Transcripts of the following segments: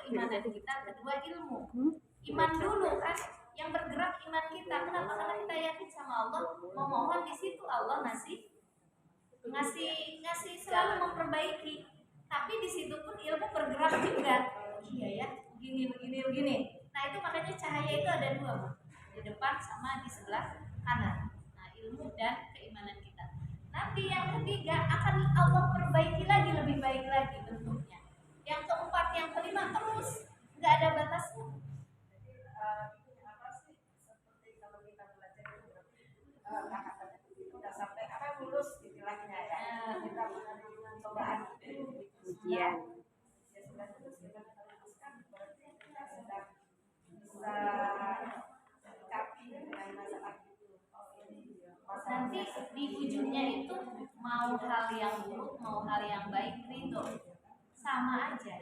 keimanan kita, kedua ilmu. Iman dulu kan yang bergerak iman kita. Kenapa? Karena kita yakin sama Allah, memohon di situ Allah ngasih selalu memperbaiki. Tapi di situ pun ilmu bergerak juga. Iya ya, begini. Nah itu makanya cahaya itu ada dua, di depan sama di sebelah kanan. Nah ilmu dan keimanan kita. Nanti yang ketiga akan Allah perbaiki lagi, lebih baik lagi bentuknya. Yang keempat, yang kelima terus nggak ada batasnya. Apa sih seperti kalau kita belajar itu udah sampai lulus istilahnya ya. Kita mengalami cobaan ujian. Ya sudah terus kita teruskan berarti kita sudah bisa menyikapi dengan masalah itu. Nanti di ujungnya itu mau hal yang buruk, mau hal yang baik, ridho sama aja.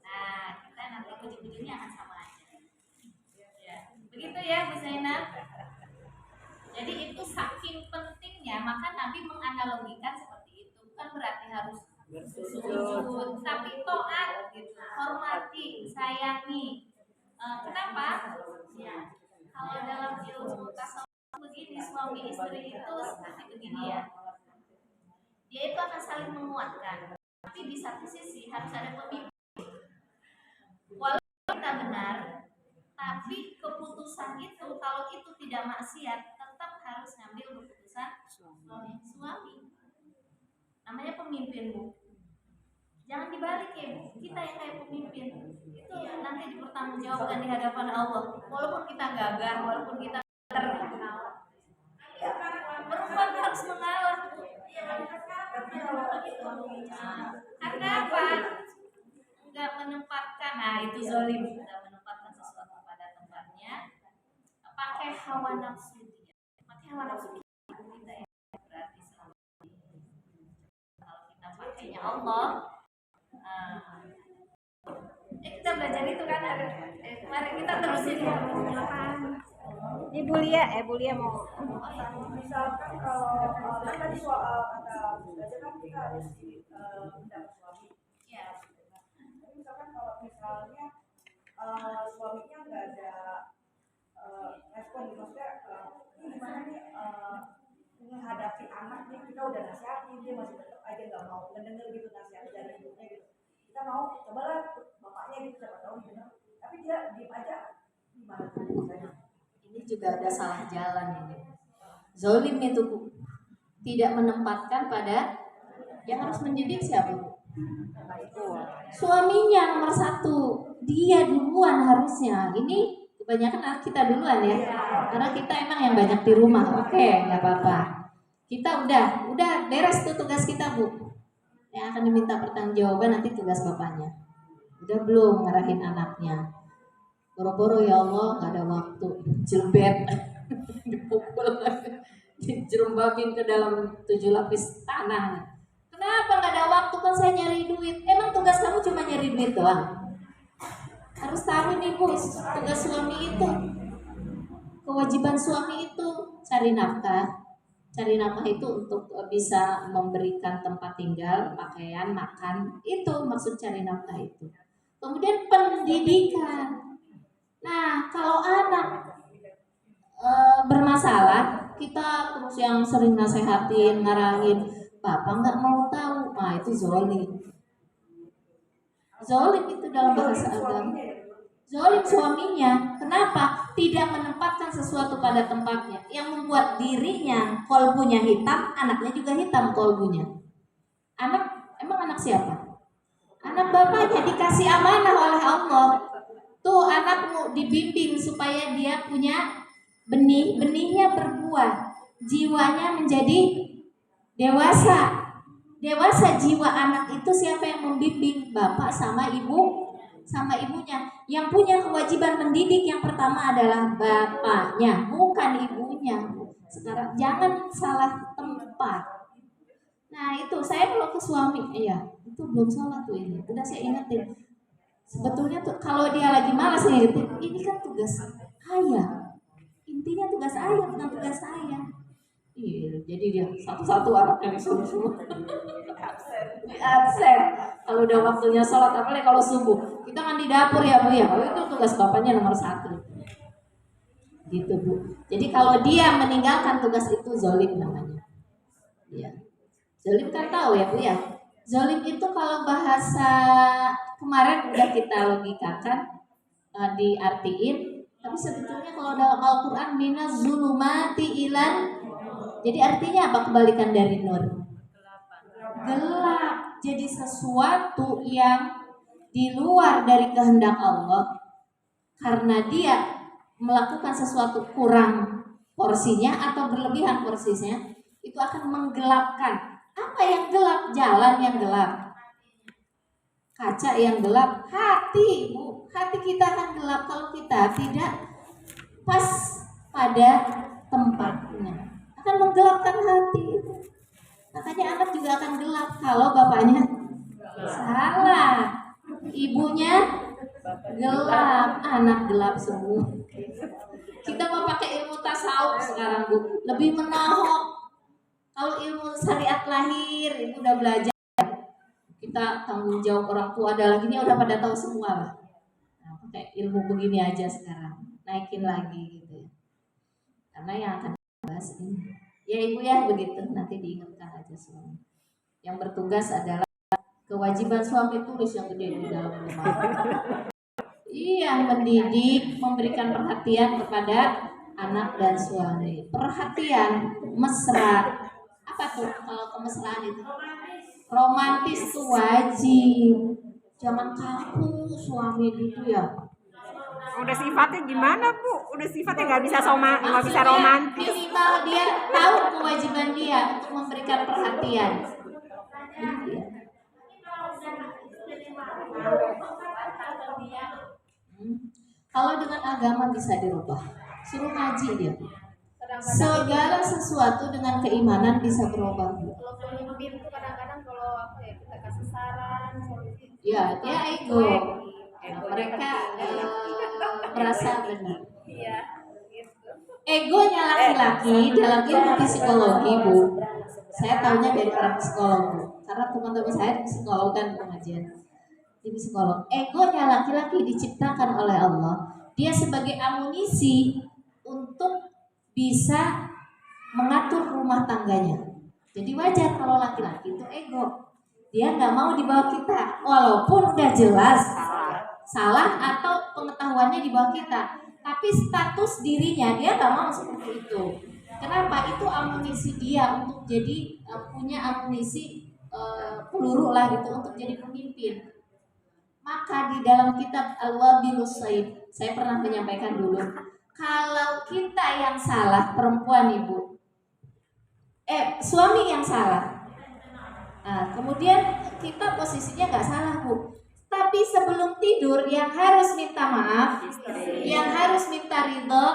Nah kita nanti ujung-ujungnya akan sama aja. Ya, begitu ya Bu Zainab. Jadi itu saking pentingnya, maka Nabi menganalogikan seperti itu. Bukan berarti harus sujud, tapi taat, gitu. Hormati, sayangi. Kenapa? Ya, kalau dalam ilmu tasawuf begini, suami istri itu seperti begini ya. Dia itu akan saling menguatkan. Tapi di satu sisi harus ada pemimpin. Walaupun kita benar, tapi keputusan itu kalau itu tidak maksiat tetap harus ngambil keputusan suami. Namanya pemimpin, Bu. Jangan dibalik ya, Bu. Kita yang kayak pemimpin itu nanti dipertanggungjawabkan di hadapan Allah. Walaupun kita gagal, walaupun kita terkenal, perempuan harus mengalah, Bu. Karena apa? Enggak menempatkan, nah itu zalim, enggak menempatkan sesuatu pada tempatnya, pakai hawa nafsu dia, kita ya berarti selalu. Kalau kita pakainya Allah, kita belajar itu kan ada. Mari kita terusin ya. Bu Lia mau. Misalkan kalau kan tadi soal kata belajar kan kita harus mendapat suami. Ya. Tapi misalkan kalau misalnya suaminya nggak ada respon, maksudnya gimana nih menghadapi anaknya, kita udah nasihatin dia masih tetap aja nggak mau mendengar gitu nasihat dari ibunya gitu. Kita mau cobalah bapaknya gitu, siapa tahu gitu, tapi dia diem aja, gimana caranya? Ini juga ada salah jalan ini. Zolim itu tidak menempatkan pada yang harus mendidik siapa? Suaminya nomor satu, dia duluan harusnya. Ini kebanyakan kita duluan ya, karena kita emang yang banyak di rumah. Oke, nggak apa-apa. Kita udah beres tuh tugas kita, Bu. Yang akan diminta pertanggungjawaban nanti tugas bapaknya. Udah belum ngarahin anaknya? Boro-boro ya Allah, nggak ada waktu. Jelbet, dipukul, dijerembabin ke dalam 7 lapis tanah. Kenapa nggak ada waktu? Kan saya nyari duit. Emang tugas kamu cuma nyari duit doang? Harus tahu nih, Bu, tugas suami itu, kewajiban suami itu cari nafkah. Cari nafkah itu untuk bisa memberikan tempat tinggal, pakaian, makan. Itu maksud cari nafkah itu. Kemudian pendidikan. Nah, kalau anak bermasalah, kita terus yang sering nasehatin, ngarahin, bapak nggak mau tahu, nah itu zolim. Zolim itu dalam bahasa agama. Zolim suaminya. Kenapa? Tidak menempatkan sesuatu pada tempatnya, yang membuat dirinya kolbunya hitam, anaknya juga hitam kolbunya. Emang anak siapa? Anak bapaknya, dikasih amanah oleh Allah. Tuh anakmu dibimbing supaya dia punya benihnya berbuah, jiwanya menjadi dewasa. Dewasa jiwa anak itu siapa yang membimbing? Bapak sama ibunya. Yang punya kewajiban mendidik yang pertama adalah bapaknya, bukan ibunya. Sekarang jangan salah tempat. Nah itu saya kalau ke suami, itu belum sholat tuh ini. Udah saya ingetin. Sebetulnya tuh kalau dia lagi malas nih, ini kan tugas ayah. Intinya tugas ayah bukan tugas saya. Iya, jadi dia satu-satu anaknya disuruh semua. Absen. Kalau udah waktunya sholat, apalagi kalau subuh, kita kan di dapur ya Bu ya. Kalau itu tugas bapaknya nomor 1. Gitu Bu. Jadi kalau dia meninggalkan tugas itu zolim namanya. Iya. Zolim kan tahu ya Bu ya. Zolim itu kalau bahasa kemarin udah kita logikakan, diartiin. Tapi sebetulnya kalau dalam Al-Quran minaz zulumati ilan, jadi artinya apa kebalikan dari nur? Gelap. Jadi sesuatu yang di luar dari kehendak Allah, karena dia melakukan sesuatu kurang porsinya atau berlebihan porsinya, itu akan menggelapkan. Apa yang gelap? Jalan yang gelap, kaca yang gelap, hati Bu. Hati kita akan gelap kalau kita tidak pas pada tempatnya, akan menggelapkan hati. Makanya anak juga akan gelap kalau bapaknya salah, ibunya gelap, anak gelap semua. Kita mau pakai ilmu tasawuf sekarang Bu, lebih menohok. Kalau ilmu syariat lahir itu udah belajar, kita tanggung jawab orang tua ada lagi, ini udah pada tahu semua lah. Nah, pakai ilmu begini aja sekarang, naikin lagi gitu ya. Karena yang akan bahas ini, ya Ibu ya begitu, nanti diingatkan aja suami. Yang bertugas adalah kewajiban suami tulis yang gede di dalam rumah. Iya, mendidik, memberikan perhatian kepada anak dan suami. Perhatian, mesra. Apa tuh kalau kemesraan itu? Romantis tuh wajib. Jangan kaku suami gitu ya. Udah sifatnya gimana Bu? Udah sifatnya nggak bisa nggak bisa romantis. Minimal dia tahu kewajiban dia untuk memberikan perhatian. Iya. Kalau dengan agama bisa dirubah, suruh ngaji dia. Segala sesuatu dengan keimanan bisa berubah. Kalau pemimpin tuh kadang-kadang kalau apa ya kita kasih saran, solusi. Ya, dia ego. Nah, mereka merasa benar. Iya, gitu. Egonya laki-laki dalam ilmu psikologi Bu. Saya tahunya dari orang psikolog Bu, karena teman-teman saya di psikolog kan pengajian. Di psikolog, egonya laki-laki diciptakan oleh Allah. Dia sebagai amunisi untuk bisa mengatur rumah tangganya. Jadi wajar kalau laki-laki itu ego. Dia nggak mau di bawah kita, walaupun udah jelas salah atau pengetahuannya di bawah kita. Tapi status dirinya dia nggak mau seperti itu. Kenapa? Itu amunisi dia untuk jadi punya amunisi peluru lah gitu untuk jadi pemimpin. Maka di dalam kitab Al-Wabilus Sayyid, saya pernah menyampaikan dulu, kalau kita yang salah, perempuan Ibu, suami yang salah, nah, kemudian kita posisinya nggak salah Bu, tapi sebelum tidur yang harus minta maaf, yang harus minta ridho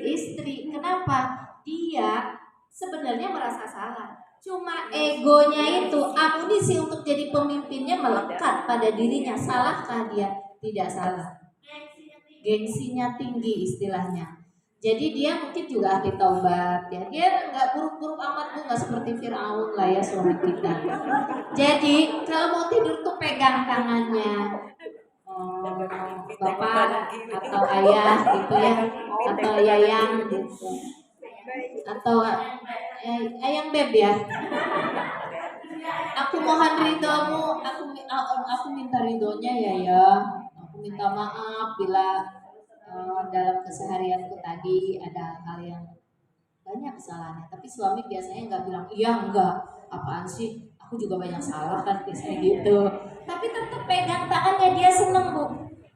istri. Kenapa? Dia sebenarnya merasa salah, cuma egonya itu amunisi untuk jadi pemimpinnya melekat pada dirinya. Salahkah dia? Tidak salah. Gengsinya tinggi istilahnya. Jadi dia mungkin juga ahli taubat ya. Dia nggak buruk-buruk amat Bu, nggak seperti Firaun lah ya suami kita. Jadi kalau mau tidur tuh pegang tangannya bapak atau ayah gitu ya, atau yayang gitu, atau ayang beb ya. Aku mohon ridhomu, aku minta ridhonya ya. Aku minta maaf bila dalam keseharianku tadi ada hal yang banyak kesalahannya. Tapi suami biasanya nggak bilang iya enggak, apaan sih? Aku juga banyak salah kan biasanya gitu. Tapi tetap pegang tangannya, dia seneng Bu.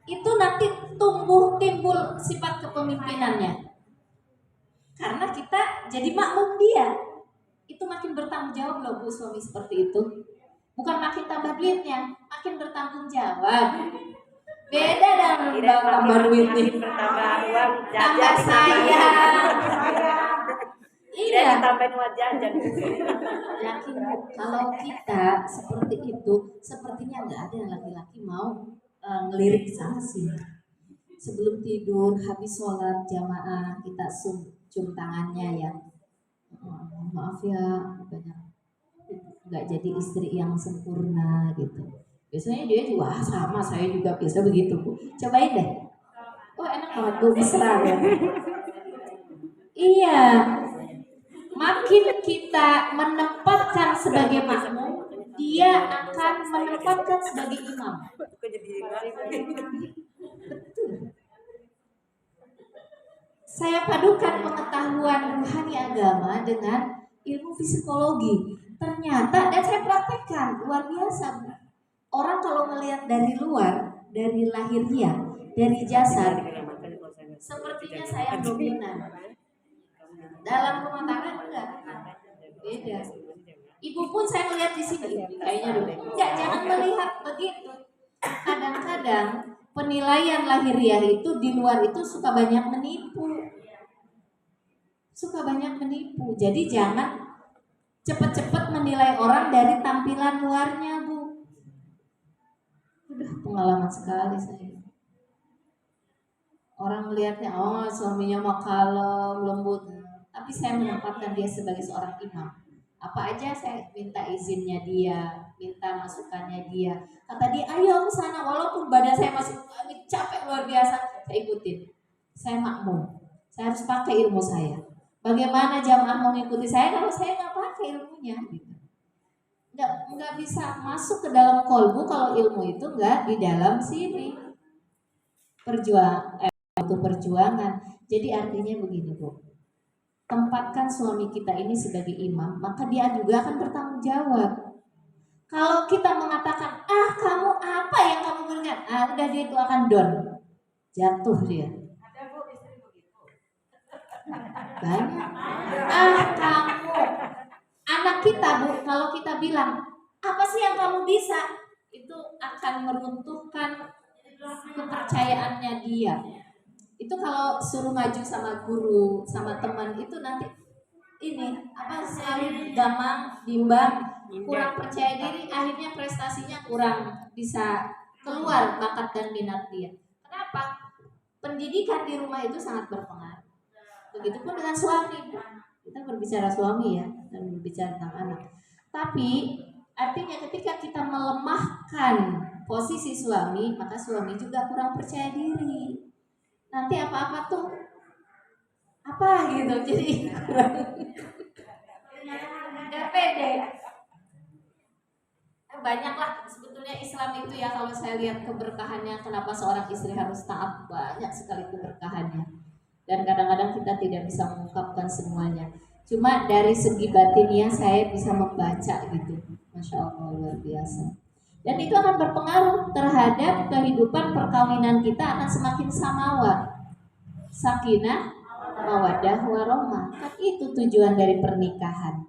Itu nanti timbul sifat kepemimpinannya. Karena kita jadi makmum dia. Itu makin bertanggung jawab loh Bu, suami seperti itu. Bukan makin tambah duitnya, makin bertanggung jawab. Beda dengan tambah duit nih. Bertambah uang, Tambah sayang. Iya. Tambahin uang jajan. Yakin Bu, kalau kita seperti itu, sepertinya nggak ada laki-laki mau ngelirik sana sini. Sebelum tidur, habis sholat jamaah, kita cium tangannya ya. maaf ya, banyak nggak jadi istri yang sempurna gitu. Biasanya dia juga sama, saya juga biasa begitu Bu. Cobain deh. Oh enak banget Bu, mesra ya. Iya, makin kita menempatkan sebagai makmum, dia akan menempatkan sebagai imam. Saya padukan pengetahuan rohani agama dengan ilmu psikologi. Ternyata, dan saya praktekkan, luar biasa. Orang kalau melihat dari luar, dari lahiriah, dari jasad, sepertinya saya dominan. Dalam rumah tangga enggak, beda. Ibu pun saya melihat di sini, kayaknya enggak, jangan melihat begitu. Kadang-kadang penilaian lahiriah itu di luar itu suka banyak menipu. Jadi jangan cepet-cepet menilai orang dari tampilan luarnya Bu. Udah pengalaman sekali saya. Orang melihatnya, oh suaminya mah kalem, lembut, tapi saya menempatkan dia sebagai seorang imam. Apa aja saya minta izinnya dia, minta masukannya dia. Kata dia, ayo ke sana, walaupun badan saya masih capek luar biasa, saya ikutin. Saya makmum, saya harus pakai ilmu saya. Bagaimana jamaah mengikuti saya kalau saya nggak pakai ilmunya? Gitu. Nggak bisa masuk ke dalam kolbu kalau ilmu itu nggak di dalam sini. Perjuangan. Jadi artinya begini Bu, tempatkan suami kita ini sebagai imam, maka dia juga akan bertanggung jawab. Kalau kita mengatakan, kamu apa yang kamu berikan, udah dia itu akan down, jatuh dia. Ada Bu istri begitu. Banyak. Kamu, anak kita Bu, kalau kita bilang, apa sih yang kamu bisa, itu akan meruntuhkan kepercayaannya dia. Itu kalau suruh maju sama guru, sama teman itu nanti selalu gamang, bimbang, kurang percaya diri, akhirnya prestasinya kurang bisa keluar bakat dan minat dia. Kenapa? Pendidikan di rumah itu sangat berpengaruh. Begitupun dengan suami. Kita berbicara suami ya, dan berbicara tentang anak. Tapi artinya ketika kita melemahkan posisi suami, maka suami juga kurang percaya diri. Nanti apa-apa tuh gitu, jadi nggak pede. Banyaklah sebetulnya Islam itu ya, kalau saya lihat keberkahannya, kenapa seorang istri harus taat, banyak sekali keberkahannya. Dan kadang-kadang kita tidak bisa mengungkapkan semuanya. Cuma dari segi batinnya saya bisa membaca gitu. Masya Allah, luar biasa. Dan itu akan berpengaruh terhadap kehidupan perkawinan kita, akan semakin samawa, sakinah, mawaddah, warahmah. Kan itu tujuan dari pernikahan.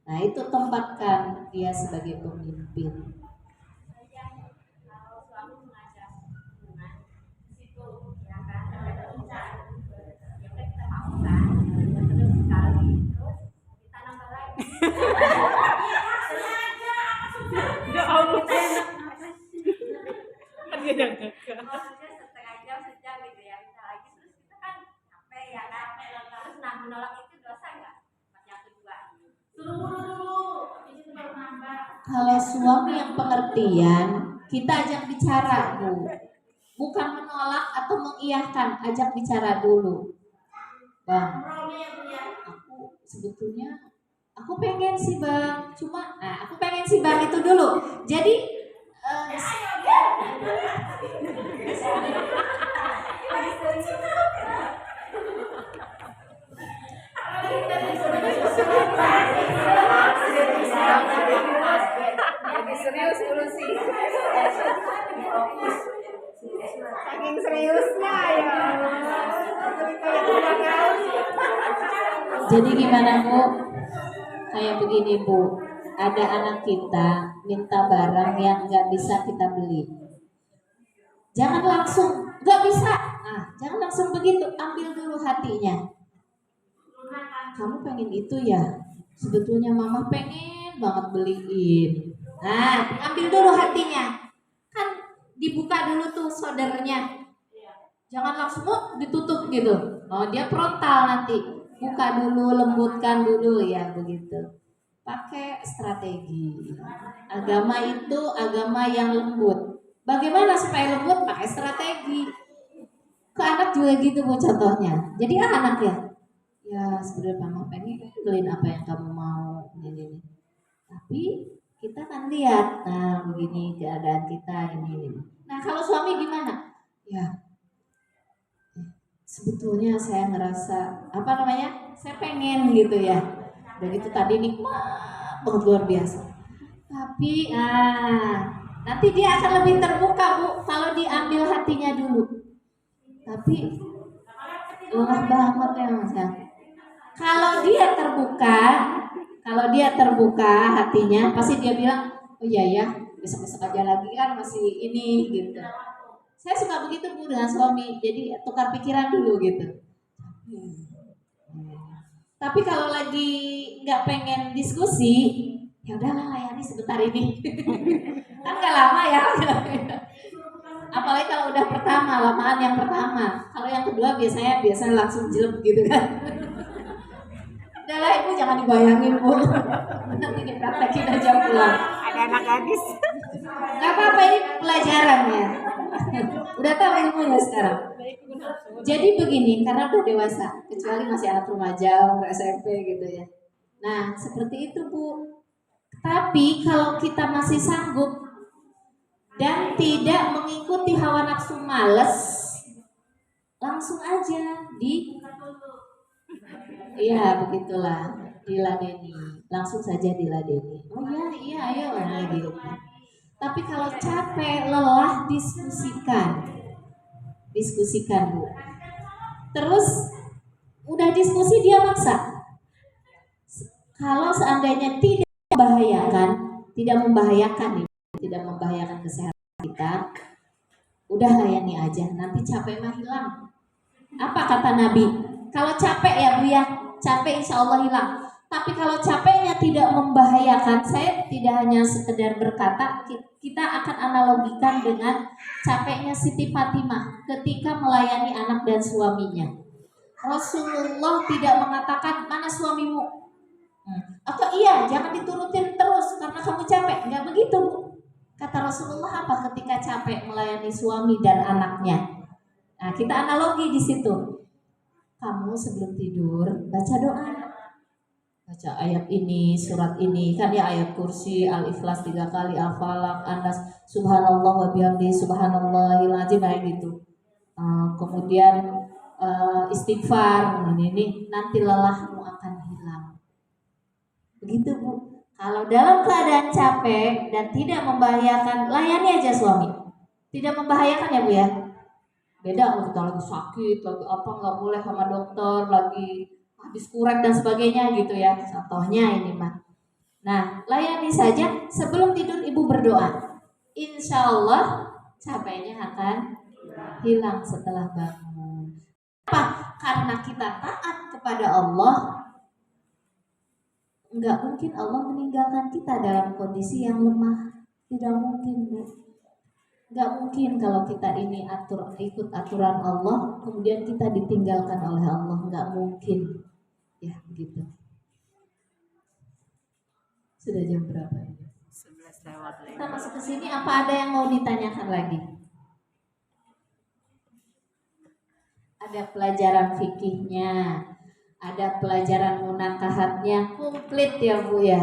Nah itu tempatkan dia sebagai pemimpin. Ya Allah. Setengah jam sejam gitu ya, bisa lagi terus kita kan capek ya kan, terus menolak itu dosa nggak? Yang kedua, suruh dulu, itu baru nambah. Kalau suami yang pengertian, kita ajak bicara Bu, bukan menolak atau mengiyahkan, ajak bicara dulu. Bang, aku sebetulnya aku pengen sih Bang, cuma aku pengen sih Bang itu dulu. Jadi Serius dulu sih. Saking seriusnya ya. Jadi gimana Bu? Kayak begini Bu, ada anak kita minta barang yang nggak bisa kita beli. Jangan langsung, nggak bisa. Jangan langsung begitu, ambil dulu hatinya. Kamu pengen itu ya? Sebetulnya mama pengen banget beliin. Ambil dulu hatinya. Kan dibuka dulu tuh soldernya. Jangan langsung ditutup gitu. Dia frontal nanti. buka dulu, lembutkan dulu ya begitu. Pakai strategi. Agama itu agama yang lembut. Bagaimana supaya lembut? Pakai strategi. Ke anak juga gitu Bu contohnya. Jadi anak ya sebenarnya mama pengen beliin apa yang kamu mau ini. Tapi kita kan lihat, nah begini keadaan kita ini. Nah kalau suami gimana? Ya sebetulnya saya ngerasa apa namanya? Saya pengen gitu ya. Dan itu tadi nikmat banget luar biasa. Tapi nanti dia akan lebih terbuka Bu kalau diambil hatinya dulu. Tapi lelah banget ya Mas ya. Kalau dia terbuka hatinya, pasti dia bilang, oh iya ya, besok-besok aja lagi kan masih ini gitu. Saya suka begitu Bu dengan suami, jadi tukar pikiran dulu gitu. Tapi kalau lagi nggak pengen diskusi, ya udahlah layani sebentar ini. Kan nggak lama ya. Apalagi kalau udah pertama, lamaan yang pertama. Kalau yang kedua biasanya langsung jelek gitu kan. Udahlah Ibu jangan dibayangin Bu. Nanti dipraktekin aja pulang. Ada anak gadis. Gak apa-apa ini pelajaran ya. Udah tahu ilmunya sekarang. Jadi begini, karena udah dewasa, kecuali masih anak remaja, umur SMP gitu ya. Nah, seperti itu Bu. Tapi kalau kita masih sanggup dan tidak mengikuti hawa nafsu males, langsung aja iya begitulah, diladeni, langsung saja diladeni. Oh iya ayo gitu. Tapi kalau capek, lelah, diskusikan Bu. Terus udah diskusi dia maksa. Kalau seandainya tidak membahayakan kesehatan kita, udah layani aja. Nanti capek mah hilang. Apa kata Nabi? Kalau capek ya Bu ya, capek insya Allah hilang. Tapi kalau capeknya tidak membahayakan, saya tidak hanya sekedar berkata, kita akan analogikan dengan capeknya Siti Fatimah ketika melayani anak dan suaminya. Rasulullah tidak mengatakan mana suamimu, atau iya jangan diturutin terus karena kamu capek, nggak begitu Bu. Kata Rasulullah apa ketika capek melayani suami dan anaknya? Nah kita analogi di situ. Kamu sebelum tidur baca doa, baca ayat ini, surat ini, kan ya ayat kursi, al-ikhlas 3 kali, al-falaq, anas, subhanallah wa bihamdi, subhanallahil azim, kayak gitu. Kemudian istighfar, ini nanti lelahmu akan hilang. Begitu Bu. Kalau dalam keadaan capek dan tidak membahayakan, layani aja suami. Tidak membahayakan ya Bu ya. Beda kalau kita lagi sakit, lagi apa nggak boleh sama dokter, lagi habis kuret dan sebagainya gitu ya. Contohnya ini mah. Nah, layani saja sebelum tidur Ibu berdoa. Insya Allah capeknya akan hilang setelah bangun. Apa? Karena kita taat kepada Allah, nggak mungkin Allah meninggalkan kita dalam kondisi yang lemah. Tidak mungkin Bu. Gak mungkin kalau kita ini ikut aturan Allah, kemudian kita ditinggalkan oleh Allah, gak mungkin. Ya begitu. Sudah jam berapa ini? 11 lewat. Kita masuk ke sini, apa ada yang mau ditanyakan lagi? Ada pelajaran fikihnya, ada pelajaran munakahatnya, komplit ya Bu ya.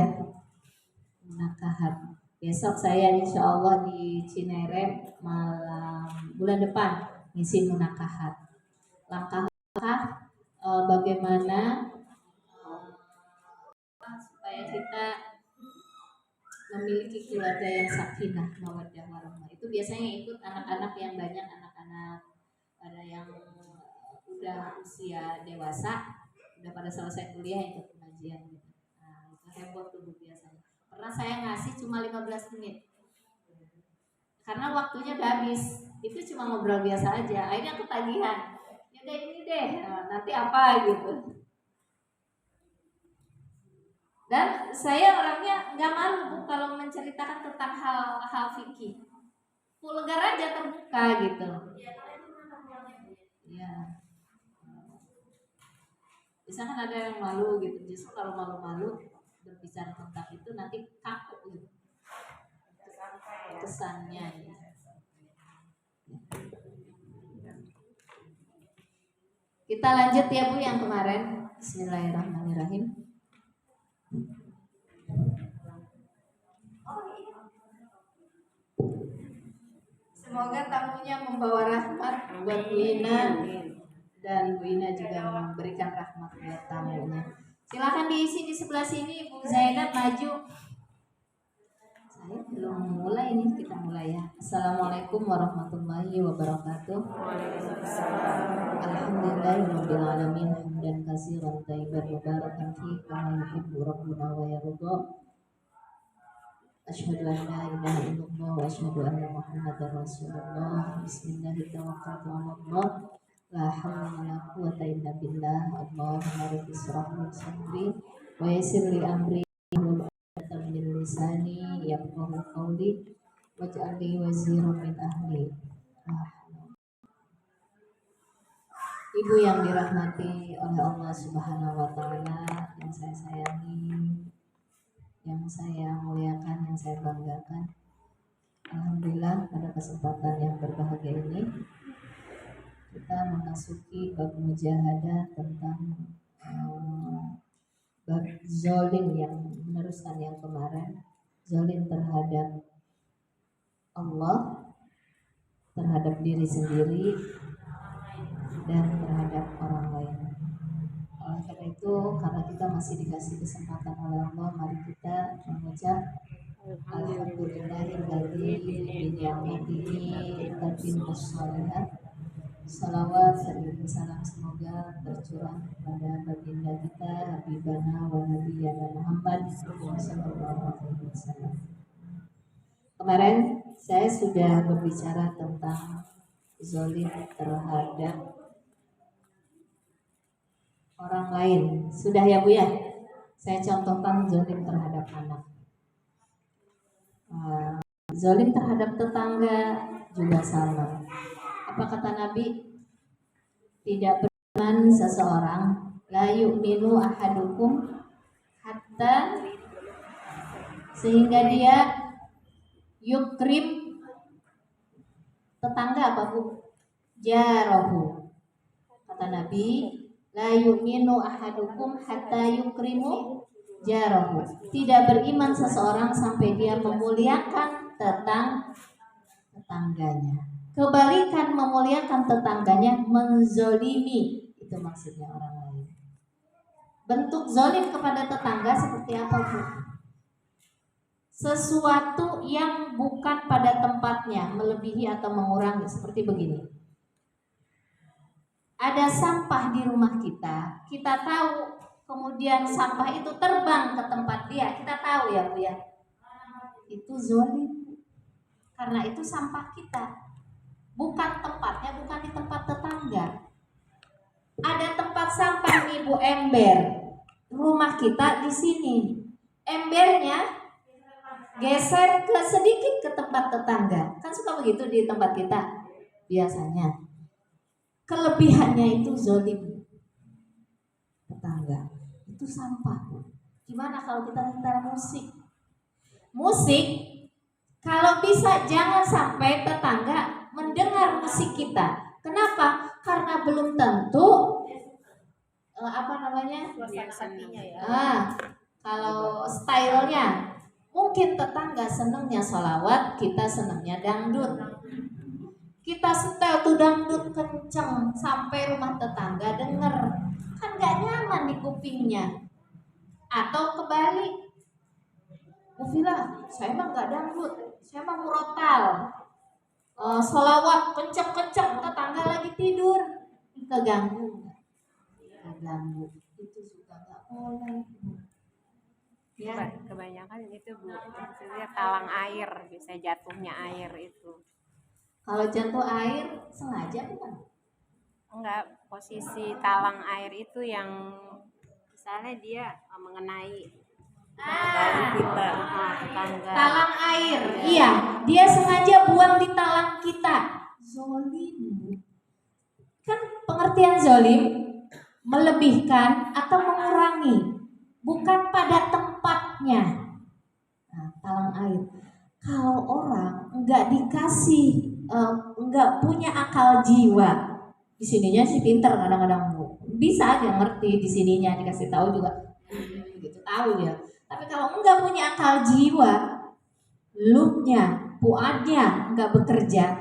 Munakahat. Besok saya insya Allah di Cinere malam bulan depan ngisi munakahat. Langkah-langkah bagaimana supaya kita memiliki keluarga yang sakinah, mawaddah warahmah. Itu biasanya ikut anak-anak yang banyak, anak-anak pada yang udah usia dewasa, udah pada selesai kuliah ikut pengajian gitu. Nah, itu heboh tuh biasanya. Pernah saya ngasih cuma 15 menit karena waktunya udah habis. Itu cuma ngobrol biasa aja, akhirnya ketagihan. Ya udah ini deh, nanti apa gitu. Dan saya orangnya nggak malu Bu kalau menceritakan tentang hal-hal fikih. Vulgar aja, terbuka gitu. Ya. Biasanya kan ada yang malu gitu. Justru kalau malu-malu berbicara tentang itu nanti kaku gitu kesannya. Ya. Kita lanjut ya Bu yang kemarin. Bismillahirrahmanirrahim. Semoga tamunya membawa rahmat buat Bu Ina dan Bu Ina juga memberikan rahmat buat tamunya. Silakan diisi di sebelah sini Bu Zaidat maju. Saya belum mulai nih, kita mulai ya. Assalamualaikum warahmatullahi wabarakatuh. Alhamdulillahirabbil alamin hamdan katsiran thayyiban mubarakan fi kama yuhibbu rabbuna wa yarda. Asyhadu an la ilaha illallah wa asyhadu anna Muhammadar Rasulullah. Bismillahirrahmanirrahim. La haula wala quwwata illa billah. Allahumma rabbi israh li sadri wa yassir li amri min lisani yafqahu qawli waj'al li waziran min ahli. Ibu yang dirahmati oleh Allah Subhanahu wa taala, yang saya sayangi, yang saya muliakan, yang saya banggakan. Alhamdulillah pada kesempatan yang berbahagia ini kita memasuki bab mujahadah tentang bab zolim yang meneruskan yang kemarin, zolim terhadap Allah, terhadap diri sendiri dan terhadap orang lain. Oleh karena itu, karena kita masih dikasih kesempatan oleh Allah, mari kita mengucap Alhamdulillahilladzi bi ni'matihi tatimmus shalihat. Salawat serta salam semoga tercurah kepada baginda kita Habibana wa Nabiyana Muhammad sallallahu alaihi wasallam. Kemarin saya sudah berbicara tentang zalim terhadap orang lain. Sudah ya Bu ya? Saya contohkan zalim terhadap anak. Zalim terhadap tetangga juga sama. Apa kata Nabi? Tidak beriman seseorang, la yu'minu ahadukum hatta, sehingga dia yukrim tetangga apa Bu? Jarahu. Kata Nabi, la yu'minu ahadukum hatta yukrimu jarahu. Tidak beriman seseorang sampai dia memuliakan tetangganya. Kebalikan memuliakan tetangganya menzolimi, itu maksudnya orang lain. Bentuk zolim kepada tetangga seperti apa Bu? Sesuatu yang bukan pada tempatnya, melebihi atau mengurangi, seperti begini. Ada sampah di rumah kita tahu, kemudian sampah itu terbang ke tempat dia, kita tahu ya Bu ya. Itu zolim, karena itu sampah kita. Bukan tempatnya, bukan di tempat tetangga. Ada tempat sampah nih Bu, ember. Rumah kita di sini. Embernya geser ke sedikit ke tempat tetangga. Kan suka begitu di tempat kita biasanya. Kelebihannya itu zolim tetangga. Itu sampah. Gimana kalau kita minta musik? Musik kalau bisa jangan sampai tetangga mendengar musik kita. Kenapa? Karena belum tentu kalau stylenya, mungkin tetangga senengnya sholawat, kita senengnya dangdut. Kita setel tuh dangdut kenceng sampai rumah tetangga denger, kan gak nyaman di kupingnya. Atau kebalik, Bu Vila, saya mah gak dangdut, saya mah murotal. Sholawat kenceng-kenceng, tetangga lagi tidur, keganggu, itu juga nggak boleh. Ya. Kebanyakan itu Bu, maksudnya talang air, bisa jatuhnya air itu. Kalau jatuh air sengaja bukan? Enggak, posisi talang air itu yang misalnya dia mengenai tetangga. Talang air, iya, dia sengaja buang di talang kita. Zolim. Kan pengertian zolim, melebihkan atau mengurangi, bukan pada tempatnya. Nah, talang air. Kalau orang nggak dikasih, nggak punya akal jiwa, di sininya sih pinter kadang-kadang Bu, bisa aja ngerti di sininya dikasih tahu juga, gitu tahu ya. Tapi kalau nggak punya akal jiwa, loopnya, puadnya nggak bekerja,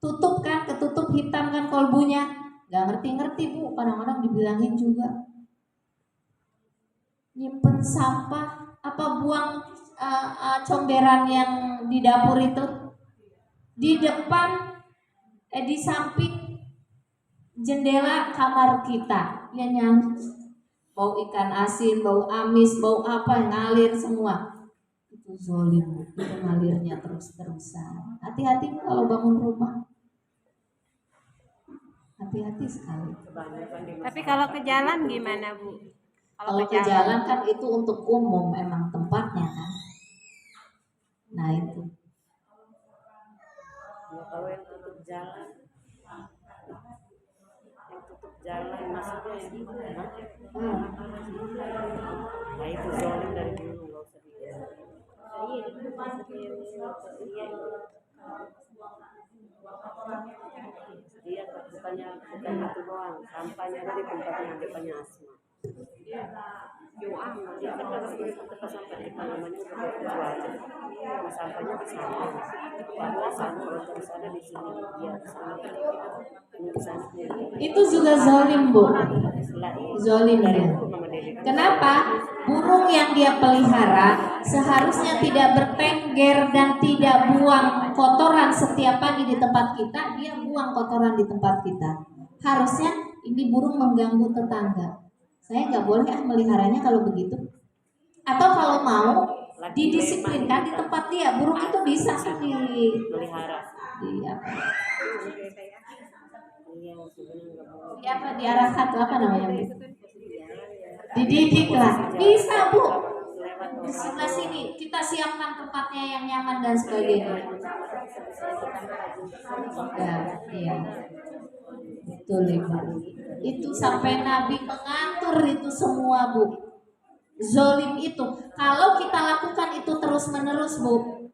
tutup kan, ketutup hitam kan kolbunya, nggak ngerti-ngerti Bu. Kadang-kadang dibilangin juga nyimpen sampah apa buang comberan yang di dapur itu di depan, di samping jendela kamar kita, ya nyam, bau ikan asin, bau amis, bau apa ngalir semua. Itu zolim, itu ngalirnya terus-terusan. Hati-hati kalau bangun rumah, hati-hati sekali. Tapi kalau ke jalan gimana Bu? Kalau ke jalan kan itu untuk umum emang tempatnya kan. Nah itu. Kalau yang tutup jalan maksudnya yang gimana? Nah itu zolim dari dulu nggak usah dia bukannya itu doang, sampahnya ada di tempatnya depannya Asma. Dia tempat sampah di namanya udah aja. Sampahnya di sana. Padahal sana terus ada di sini dia sana. Itu juga zolim Bu, zolim ya. Kenapa? Burung yang dia pelihara seharusnya tidak bertengger dan tidak buang kotoran setiap pagi di tempat kita. Dia buang kotoran di tempat kita. Harusnya ini burung mengganggu tetangga. Saya nggak boleh meliharanya kalau begitu. Atau kalau mau didisiplinkan di tempat dia, burung itu bisa melihara. Diarahkan tuh apa namanya? Dididik lah, bisa Bu. Di sebelah sini kita siapkan tempatnya yang nyaman dan sebagainya. Ya, iya. Betul Ibu. Itu sampai Nabi mengatur itu semua Bu. Zolim itu, kalau kita lakukan itu terus menerus Bu,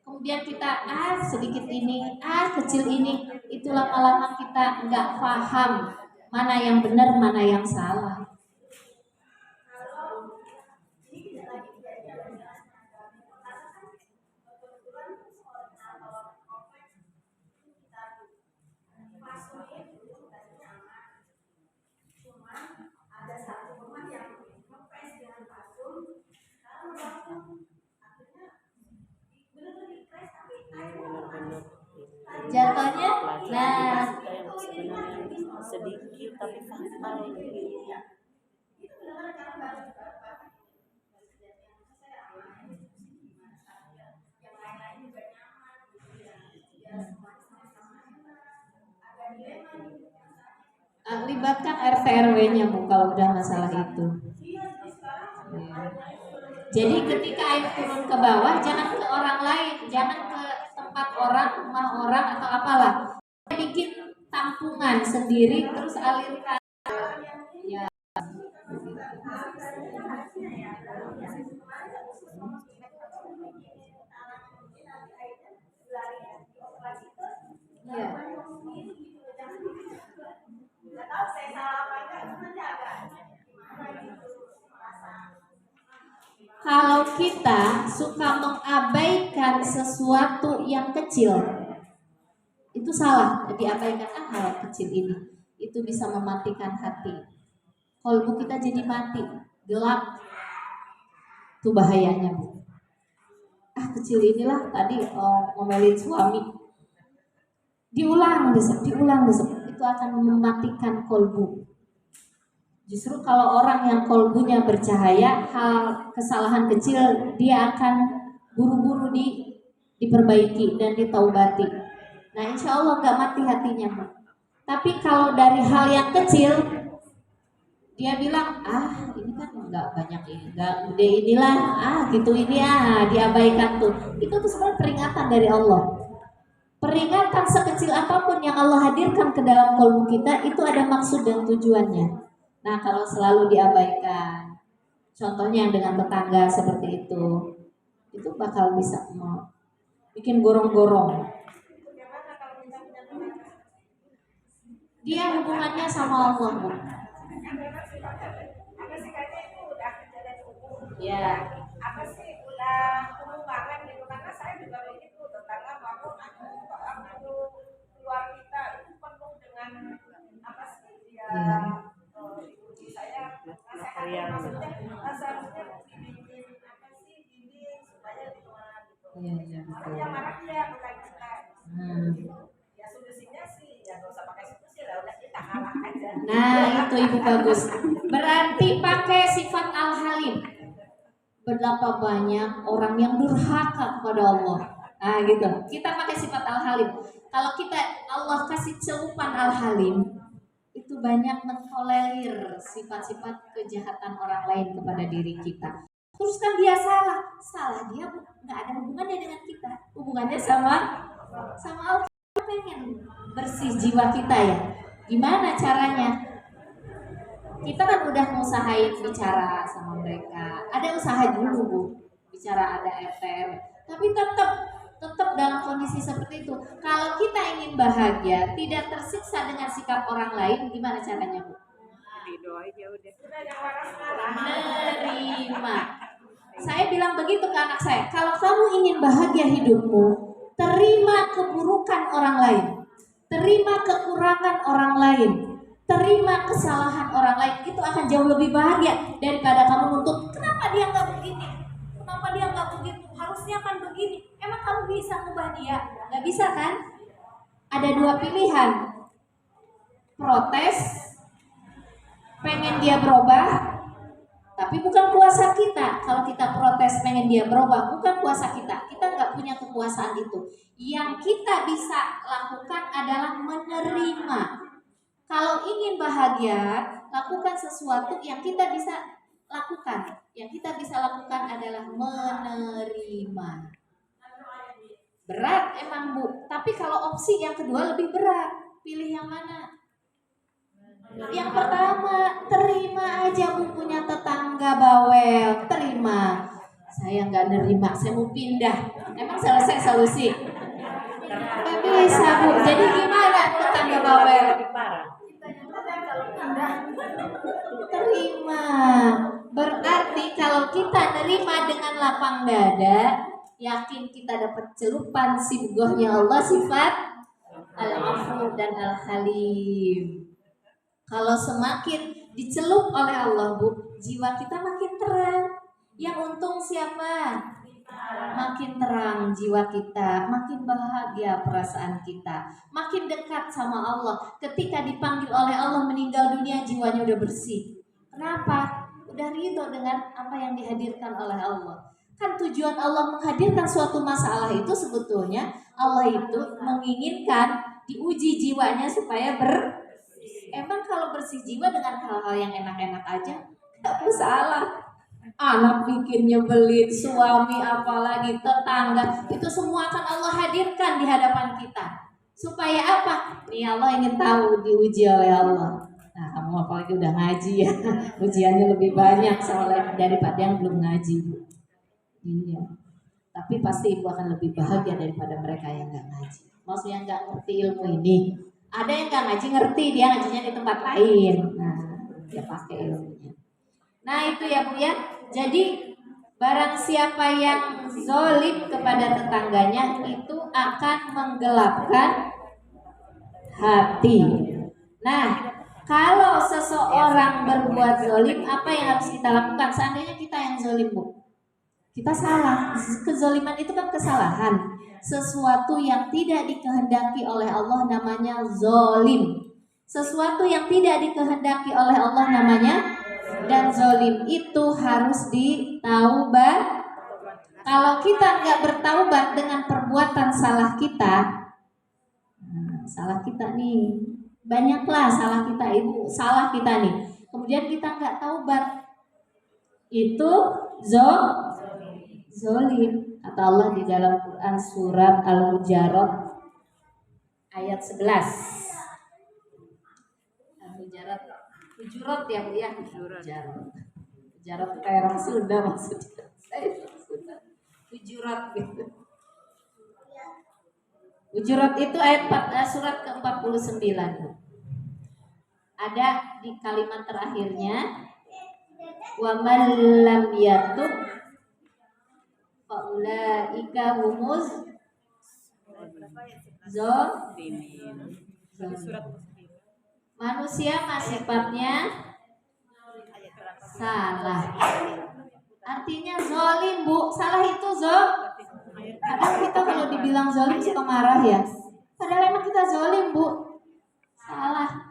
kemudian kita sedikit ini, kecil ini, itu lama-lama kita nggak paham mana yang benar, mana yang salah. Jatuhnya, nah sedikit tapi fatal. Libatkan RT RW-nya Bu kalau udah masalah itu. Jadi ketika air turun ke bawah, jangan ke orang lain, jangan ke tempat orang, rumah orang atau apalah. Bikin tampungan sendiri terus alirkan. Ya. Ya. Kalau kita suka mengabaikan sesuatu yang kecil, itu salah. Diabaikan hal kecil ini, itu bisa mematikan hati. Kolbu kita jadi mati, gelap. Itu bahayanya Bu. Kecil inilah tadi ngomelin suami. Diulang besok, itu akan mematikan kolbu. Justru kalau orang yang kolbunya bercahaya, hal kesalahan kecil dia akan buru-buru diperbaiki dan ditaubati. Nah insya Allah gak mati hatinya Bu. Tapi kalau dari hal yang kecil, dia bilang, ini kan nggak banyak ini, nggak gede inilah, gitu ini diabaikan tuh. Itu tuh sebenarnya peringatan dari Allah. Peringatan sekecil apapun yang Allah hadirkan ke dalam kolbu kita, itu ada maksud dan tujuannya. Nah, kalau selalu diabaikan, contohnya yang dengan tetangga seperti itu bakal bisa bikin gorong-gorong. Bagaimana kalau kita punya teman? Dia hubungannya sama Allah, Bu. Apa sih kayaknya itu udah kejadian umum. Ya. Apa sih udah umum banget gitu, karena saya juga begitu, tetangga bangun aku keluar kita itu penuh dengan apa sih dia dipuji saya Material. maksudnya seharusnya dibikin apa sih dinding supaya gimana gitu. Iya, betul. Yang marah dia bukan kita. Ya solusinya sih ya nggak usah pakai solusi lah, udah kita kalah aja. Nah, itu Ibu bagus. Berarti pakai sifat al-halim. Berapa banyak orang yang durhaka kepada Allah. Nah, gitu. Kita pakai sifat al-halim. Kalau kita Allah kasih celupan al-halim, itu banyak mentolerir sifat-sifat kejahatan orang lain kepada diri kita. Terus kan dia salah dia nggak ada hubungannya dengan kita, hubungannya sama Allah. Kita pengen bersih jiwa kita ya. Gimana caranya? Kita kan udah ngusahain bicara sama mereka. Ada usaha dulu, Bu. Bicara ada RT, tapi tetap dalam kondisi seperti itu. Kalau kita ingin bahagia, tidak tersiksa dengan sikap orang lain, gimana caranya, Bu? Ridho aja udah. Menerima. Saya bilang begitu ke anak saya. Kalau kamu ingin bahagia hidupmu, terima keburukan orang lain, terima kekurangan orang lain, terima kesalahan orang lain. Itu akan jauh lebih bahagia daripada kamu nuntut. Kenapa dia nggak begini? Kenapa dia nggak begitu? Harusnya kan begini. Emang kamu bisa ubah dia? Nggak bisa kan? Ada dua pilihan. Protes, pengen dia berubah, tapi bukan kuasa kita. Kalau kita protes pengen dia berubah, bukan kuasa kita. Kita nggak punya kekuasaan itu. Yang kita bisa lakukan adalah menerima. Kalau ingin bahagia, lakukan sesuatu yang kita bisa lakukan. Yang kita bisa lakukan adalah menerima. Berat emang, Bu. Tapi kalau opsi yang kedua lebih berat. Pilih yang mana? Yang pertama, terima aja Bu punya tetangga bawel. Terima. Saya nggak nerima, saya mau pindah. Emang selesai solusi? Nggak bisa, Bu. Jadi gimana tetangga bawel? Terima. Berarti kalau kita nerima dengan lapang dada, yakin kita dapat celupan sibgohnya Allah, sifat al-afu dan al-halim. Kalau semakin dicelup oleh Allah, Bu, jiwa kita makin terang. Yang untung siapa? Makin terang jiwa kita, makin bahagia perasaan kita, makin dekat sama Allah. Ketika dipanggil oleh Allah meninggal dunia, jiwanya udah bersih. Kenapa? Udah ridho dengan apa yang dihadirkan oleh Allah. Kan tujuan Allah menghadirkan suatu masalah itu sebetulnya Allah itu menginginkan diuji jiwanya supaya Emang kalau bersih jiwa dengan hal-hal yang enak-enak aja gak masalah. Anak bikin nyebelin, suami apalagi tetangga, itu semua akan Allah hadirkan di hadapan kita. Supaya apa? Nih Allah ingin tahu diuji oleh Allah. Nah, kamu apalagi udah ngaji ya, ujiannya lebih banyak soalnya daripada yang belum ngaji, Bu. Iya. Tapi pasti ibu akan lebih bahagia daripada mereka yang gak ngaji. Maksudnya gak ngerti ilmu ini. Ada yang gak ngaji ngerti, dia ngajinya di tempat lain. Nah, dia pakai ilmunya. Nah itu ya Bu ya. Jadi barang siapa yang zolim kepada tetangganya itu akan menggelapkan hati. Nah, kalau seseorang berbuat zolim, apa yang harus kita lakukan? Seandainya kita yang zolim, Bu, kita salah. Kezoliman itu kan kesalahan. Sesuatu yang tidak dikehendaki oleh Allah namanya zolim. Sesuatu yang tidak dikehendaki oleh Allah namanya, dan zolim itu harus ditaubat. Kalau kita nggak bertaubat dengan perbuatan salah kita, salah kita nih, banyaklah salah kita, ibu salah kita nih. Kemudian kita nggak taubat, itu zolim. Kata Allah di dalam Quran surat Al-Hujurat ayat 11. Al-Hujurat Hujurat ya Bu ya. Hujurat. Hujurat kayak orang Sunda maksudnya. Saya orang Sunda. Hujurat gitu. Hujurat itu surat ke-49. Ada di kalimat terakhirnya, wa man lam yatub faulaika humuz zalimin. Manusia sifatnya salah. Artinya zolim Bu. Salah itu kadang kita kalau dibilang zolim suka marah ya. Padahal emang kita zolim Bu. Salah.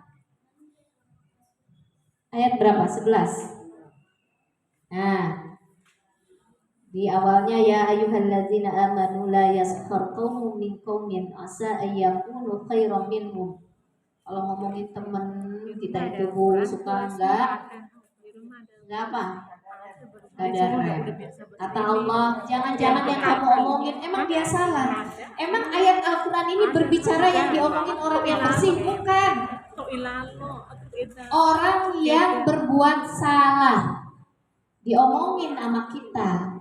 Ayat berapa? 11. Nah, di awalnya ya ayyuhalladzina amanu la yaskhar qaumun min qaumin asa ayyakunu khairam minhum. Kalau ngomongin temen kita itu Bu suka enggak apa? Ada. Kata Allah, jangan-jangan yang kamu omongin emang dia salah. Emang ayat Al-Quran ini berbicara yang diomongin orang yang bersih? Bukan. Orang yang berbuat salah diomongin sama kita.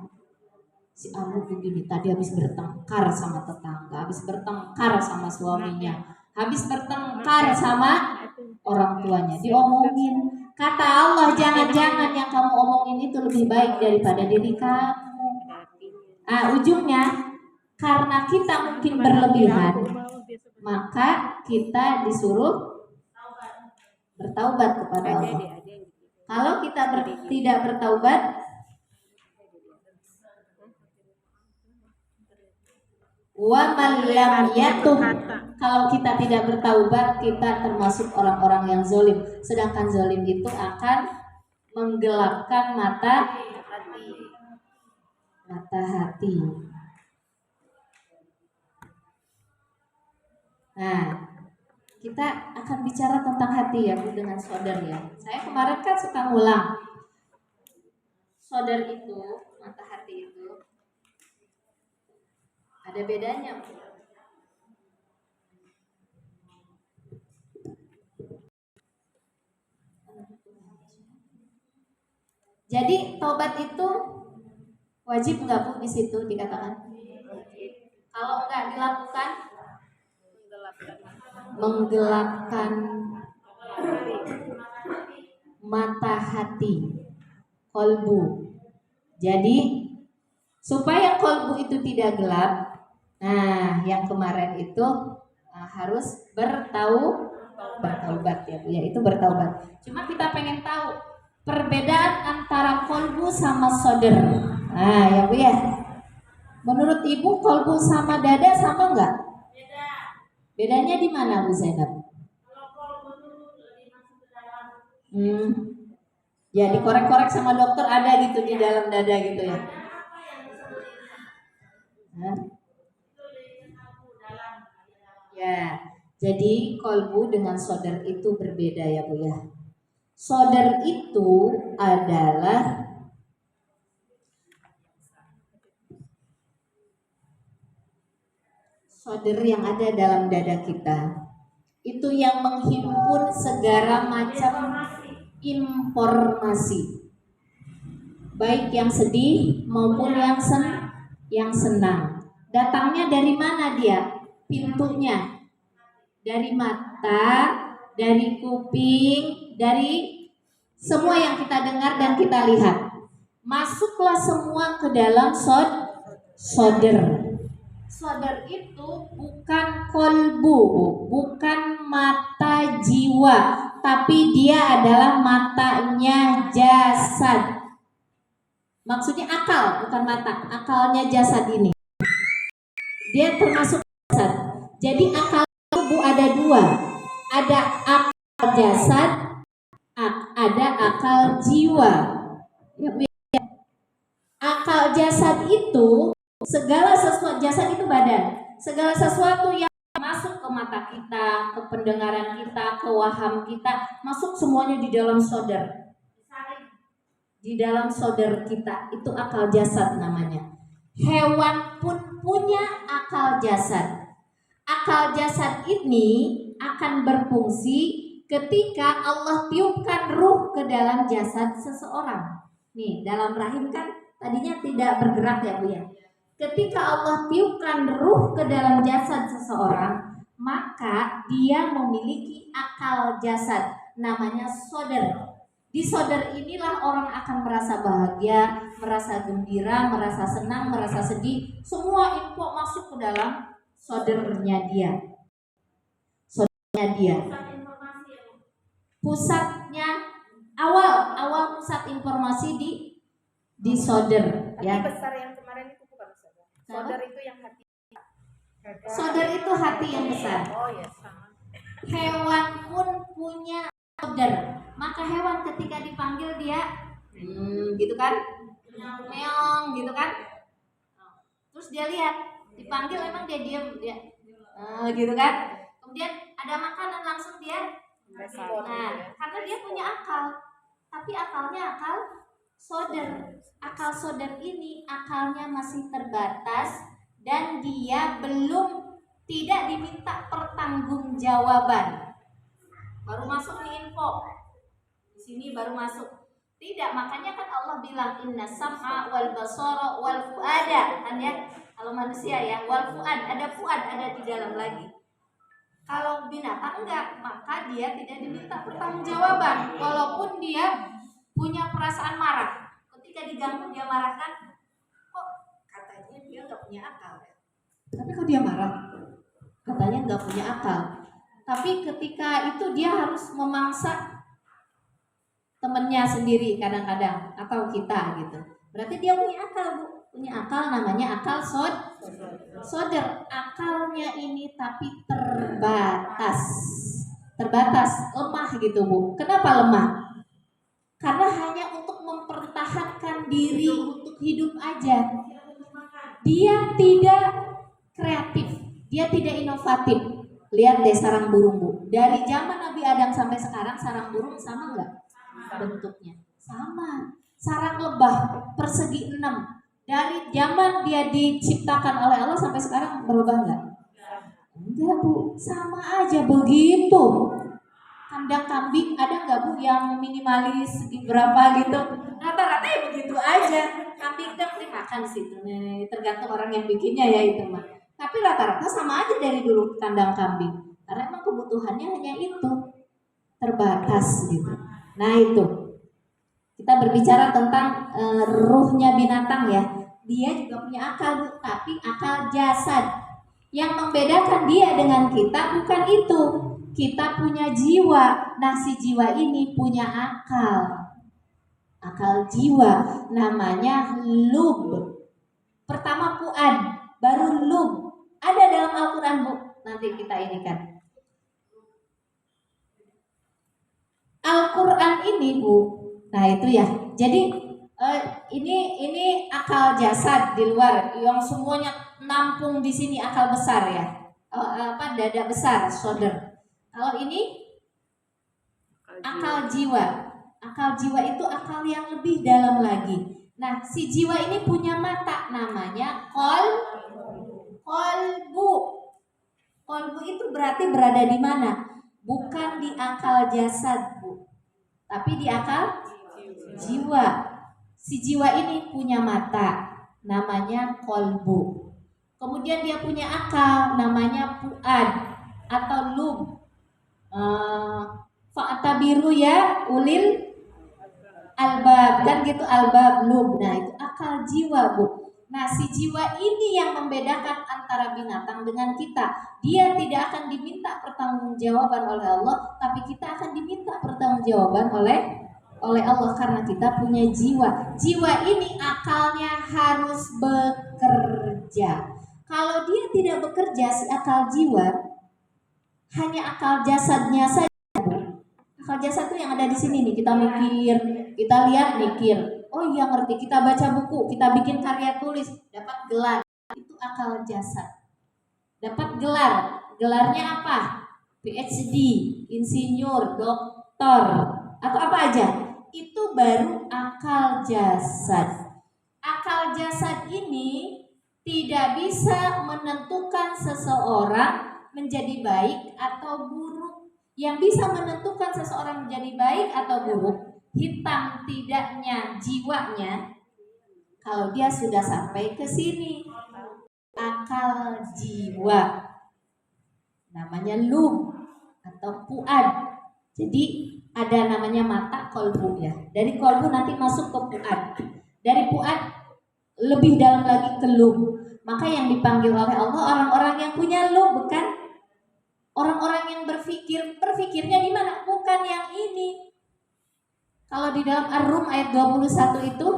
Si Amu begini tadi habis bertengkar sama tetangga, habis bertengkar sama suaminya, habis bertengkar sama orang tuanya, diomongin. Kata Allah, jangan-jangan yang kamu omongin itu lebih baik daripada diri kamu. Ujungnya karena kita mungkin berlebihan, maka kita disuruh bertaubat kepada Allah. Kalau kita tidak bertaubat, wa man lam yatub, kalau kita tidak bertaubat, kita termasuk orang-orang yang zalim. Sedangkan zalim itu akan menggelapkan mata hati. Nah, kita akan bicara tentang hati ya Bu dengan sodar ya. Saya kemarin kan suka ngulang. Sodar itu, mata hati itu ada bedanya Bu. Jadi taubat itu wajib nggak Bu di situ dikatakan? Kalau nggak dilakukan, menggelapkan mata hati, kolbu. Jadi supaya kolbu itu tidak gelap, nah yang kemarin itu harus bertaubat ya Bu ya, itu bertaubat. Cuma kita pengen tahu perbedaan antara kolbu sama soder. Nah ya Bu ya, menurut Ibu kolbu sama dada sama nggak? Bedanya di mana Bu Zainab? Ya dikorek-korek sama dokter ada gitu di dalam dada gitu ya. Ya, jadi kolbu dengan soder itu berbeda ya Bu ya. Soder itu adalah soder yang ada dalam dada kita. Itu yang menghimpun segala macam informasi, baik yang sedih maupun yang senang. Datangnya dari mana dia? Pintunya dari mata, dari kuping, dari semua yang kita dengar dan kita lihat. Masuklah semua ke dalam soder. Soder itu bukan kolbu, bukan mata jiwa, tapi dia adalah matanya jasad. Maksudnya akal, bukan mata, akalnya jasad ini. Dia termasuk jasad. Jadi akal tubuh ada dua, ada akal jasad, ada akal jiwa. Akal jasad itu segala sesuatu, jasad itu badan, segala sesuatu yang masuk ke mata kita, ke pendengaran kita, ke waham kita, masuk semuanya di dalam soder. Di dalam soder kita, itu akal jasad namanya. Hewan pun punya akal jasad. Akal jasad ini akan berfungsi ketika Allah tiupkan ruh ke dalam jasad seseorang. Nih, dalam rahim kan tadinya tidak bergerak ya Bu ya. Ketika Allah tiupkan ruh ke dalam jasad seseorang, maka dia memiliki akal jasad, namanya sodar. Di sodar inilah orang akan merasa bahagia, merasa gembira, merasa senang, merasa sedih. Semua info masuk ke dalam sodarnya dia. Sodarnya dia. Pusatnya awal pusat informasi di sodar ya. besar yang kemarin itu bukan besar. Sodar itu yang hati. Sodar itu hati yang besar. Oh ya, sama. Hewan pun punya sodar. Maka hewan ketika dipanggil dia gitu kan, meong gitu kan. Terus dia lihat, dipanggil emang dia diam dia gitu kan. Kemudian ada makanan langsung dia. Nah, karena dia punya akal, tapi akalnya akal sodar. Akal sodar ini akalnya masih terbatas dan dia belum tidak diminta pertanggungjawaban. Baru masuk nih info. Di sini baru masuk. Tidak, makanya kan Allah bilang inna sam'a wal basara wal fuada kan ya. Kalau manusia ya, wal fuad, ada fuad, ada di dalam lagi. Kalau binatang enggak, maka dia tidak diminta pertanggungjawaban. Walaupun dia punya perasaan marah. Ketika diganggu dia marah kan, kok katanya dia enggak punya akal ya. Tapi kok dia marah? Katanya enggak punya akal. Tapi ketika itu dia harus memangsa temennya sendiri kadang-kadang atau kita gitu. Berarti dia punya akal Bu, punya akal, namanya akal sodar. Akalnya ini tapi terbatas, lemah gitu Bu. Kenapa lemah? Karena hanya untuk mempertahankan diri untuk hidup aja. Dia tidak kreatif, dia tidak inovatif. Lihat deh sarang burung Bu. Dari zaman Nabi Adam sampai sekarang sarang burung sama nggak? Bentuknya sama. Sarang lebah persegi 6 dari zaman dia diciptakan oleh Allah sampai sekarang berubah nggak? Enggak Bu, sama aja begitu. Kandang kambing ada nggak Bu yang minimalis segi berapa gitu? Rata-rata ya begitu aja. Kambing kan dimakan situ. Nih, tergantung orang yang bikinnya ya itu mah. Tapi rata-rata sama aja dari dulu kandang kambing. Karena emang kebutuhannya hanya itu, terbatas gitu. Nah itu, kita berbicara tentang ruhnya binatang ya. Dia juga punya akal Bu, tapi akal jasad. Yang membedakan dia dengan kita bukan itu. Kita punya jiwa. Nah si jiwa ini punya akal. Akal jiwa namanya lub. Pertama fuad, baru lub. Ada dalam Al-Quran Bu. Nanti kita ini kan. Al-Quran ini Bu. Nah itu ya. Jadi ini akal jasad di luar. Yang semuanya nampung di sini akal besar ya. Dada besar, sodar. Kalau ini akal jiwa. Akal jiwa itu akal yang lebih dalam lagi. Nah, si jiwa ini punya mata, namanya kolbu. Kolbu itu berarti berada di mana? Bukan di akal jasad Bu, tapi di akal jiwa. Si jiwa ini punya mata, namanya kolbu. Kemudian dia punya akal, namanya fuad atau lub. Fa'tabiru ya ulil albab, kan gitu, albab lub. Nah itu akal jiwa Bu. Nah si jiwa ini yang membedakan antara binatang dengan kita. Dia tidak akan diminta pertanggungjawaban oleh Allah, tapi kita akan diminta pertanggungjawaban oleh Allah karena kita punya jiwa. Jiwa ini akalnya harus bekerja. Kalau dia tidak bekerja, si akal jiwa hanya akal jasadnya saja. Akal jasad itu yang ada di sini nih, kita mikir, kita lihat mikir. Oh iya ngerti, kita baca buku, kita bikin karya tulis, dapat gelar. Itu akal jasad. Dapat gelar. Gelarnya apa? PhD, insinyur, doktor, atau apa aja. Itu baru akal jasad. Akal jasad ini tidak bisa menentukan seseorang menjadi baik atau buruk. Yang bisa menentukan seseorang menjadi baik atau buruk, hitam tidaknya jiwanya, kalau dia sudah sampai ke sini. Akal jiwa, namanya lub atau fuad. Jadi ada namanya mata, kolbu ya. Dari kolbu nanti masuk ke fuad. Dari fuad lebih dalam lagi ke lub. Maka yang dipanggil oleh Allah orang-orang yang punya lub, bukan orang-orang yang berpikir. Berpikirnya di mana? Bukan yang ini. Kalau di dalam Ar-Rum ayat 21 itu,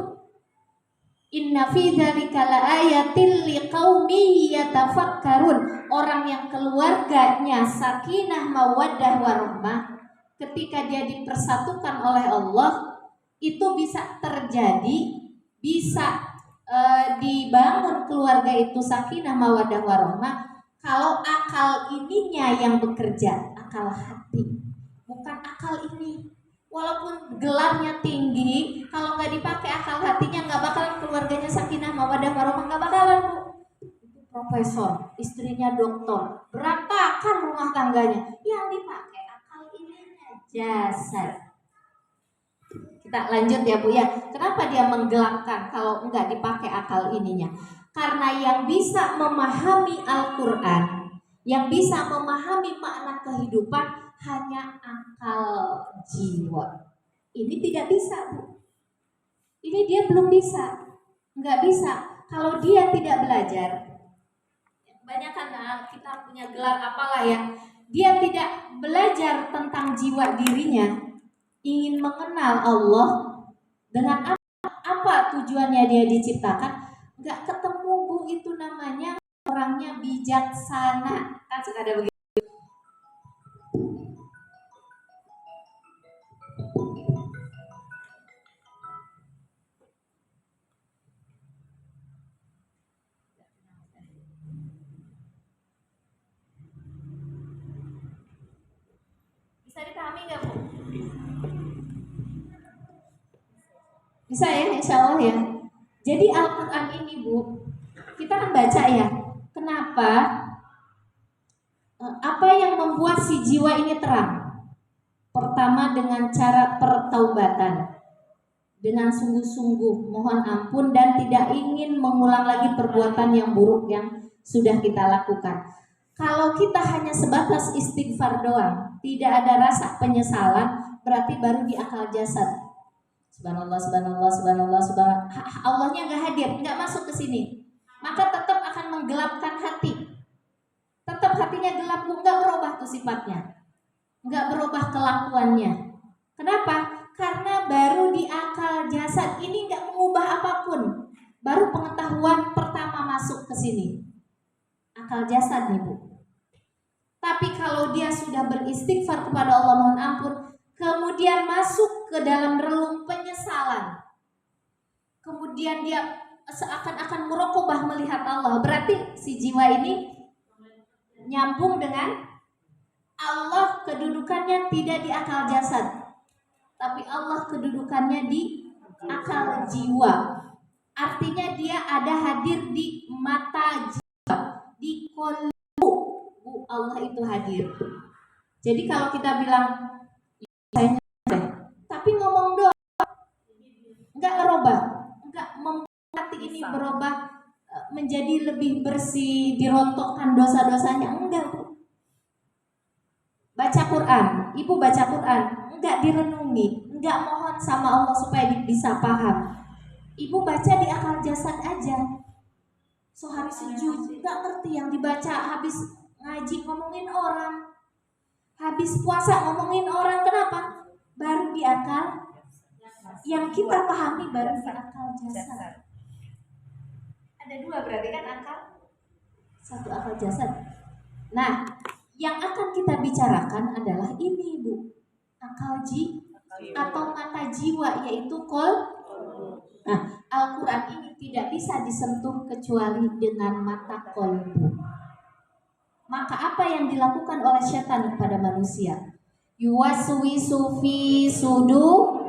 inna fi dzalika laayatil liqaumin yatafakkarun. Orang yang keluarganya sakinah mawaddah warahmah, ketika dia dipersatukan oleh Allah, itu bisa terjadi, bisa dibangun keluarga itu sakinah mawaddah warahmah kalau akal ininya yang bekerja, akal hati, bukan akal ini. Walaupun gelarnya tinggi, kalau nggak dipakai akal hatinya, nggak bakalan keluarganya sakinah mawaddah warahmah, nggak bakalan, Bu. Itu profesor, istrinya doktor, berantakan rumah tangganya. Yang dipakai akal ininya, jasad. Kita lanjut ya, Bu ya. Kenapa dia menggelapkan kalau nggak dipakai akal ininya? Karena yang bisa memahami Al-Quran, yang bisa memahami makna kehidupan, hanya akal jiwa. Ini tidak bisa, Bu. Ini dia belum bisa, nggak bisa. Kalau dia tidak belajar, banyak kan kita punya gelar apalah ya, dia tidak belajar tentang jiwa dirinya, ingin mengenal Allah dengan apa tujuannya dia diciptakan, nggak ketemu, Bu. Itu namanya orangnya bijaksana. Kan suka ada begitu. Bisa dipahami nggak, Bu? Bisa ya, insya Allah ya. Jadi Al-Quran ini, Bu, kita kan baca ya. Kenapa? Apa yang membuat si jiwa ini terang? Pertama, dengan cara pertaubatan, dengan sungguh-sungguh mohon ampun dan tidak ingin mengulang lagi perbuatan yang buruk yang sudah kita lakukan. Kalau kita hanya sebatas istighfar doang, tidak ada rasa penyesalan, berarti baru di akal jasad. Subhanallah, subhanallah, subhanallah, subhanallah. Allahnya nggak hadir, nggak masuk ke sini. Maka tetap akan menggelapkan hati. Tetap hatinya gelap, nggak berubah tuh sifatnya, nggak berubah kelakuannya. Kenapa? Karena baru di akal jasad ini nggak mengubah apapun. Baru pengetahuan pertama masuk ke sini, akal jasad nih, Bu. Tapi kalau dia sudah beristighfar kepada Allah, mohon ampun, kemudian masuk ke dalam relung penyesalan, kemudian dia seakan-akan merokobah melihat Allah, berarti si jiwa ini nyambung dengan Allah. Kedudukannya tidak di akal jasad, tapi Allah kedudukannya di akal jiwa. Artinya dia ada hadir di mata jiwa, di kolbu, Bu. Allah itu hadir. Jadi kalau kita bilang saya tapi ngomong doang, nggak ngerubah, nggak membuat hati ini berubah menjadi lebih bersih, dirontokkan dosa-dosanya, enggak, Bu. Baca Quran, Ibu baca Quran, enggak direnungi, enggak mohon sama Allah supaya bisa paham. Ibu baca di akal jasad aja. Sehari sejuz, enggak ngerti yang dibaca. Habis ngaji ngomongin orang, habis puasa ngomongin orang. Kenapa? Baru di akal, yang kita pahami baru di akal jasad. Ada dua berarti kan akal, satu akal jasad. Nah, yang akan kita bicarakan adalah ini, Bu, akal atau mata jiwa, yaitu Nah, Al-Quran ini tidak bisa disentuh kecuali dengan mata kolbu. Maka apa yang dilakukan oleh setan kepada manusia? Yuwaswisu fi sudur,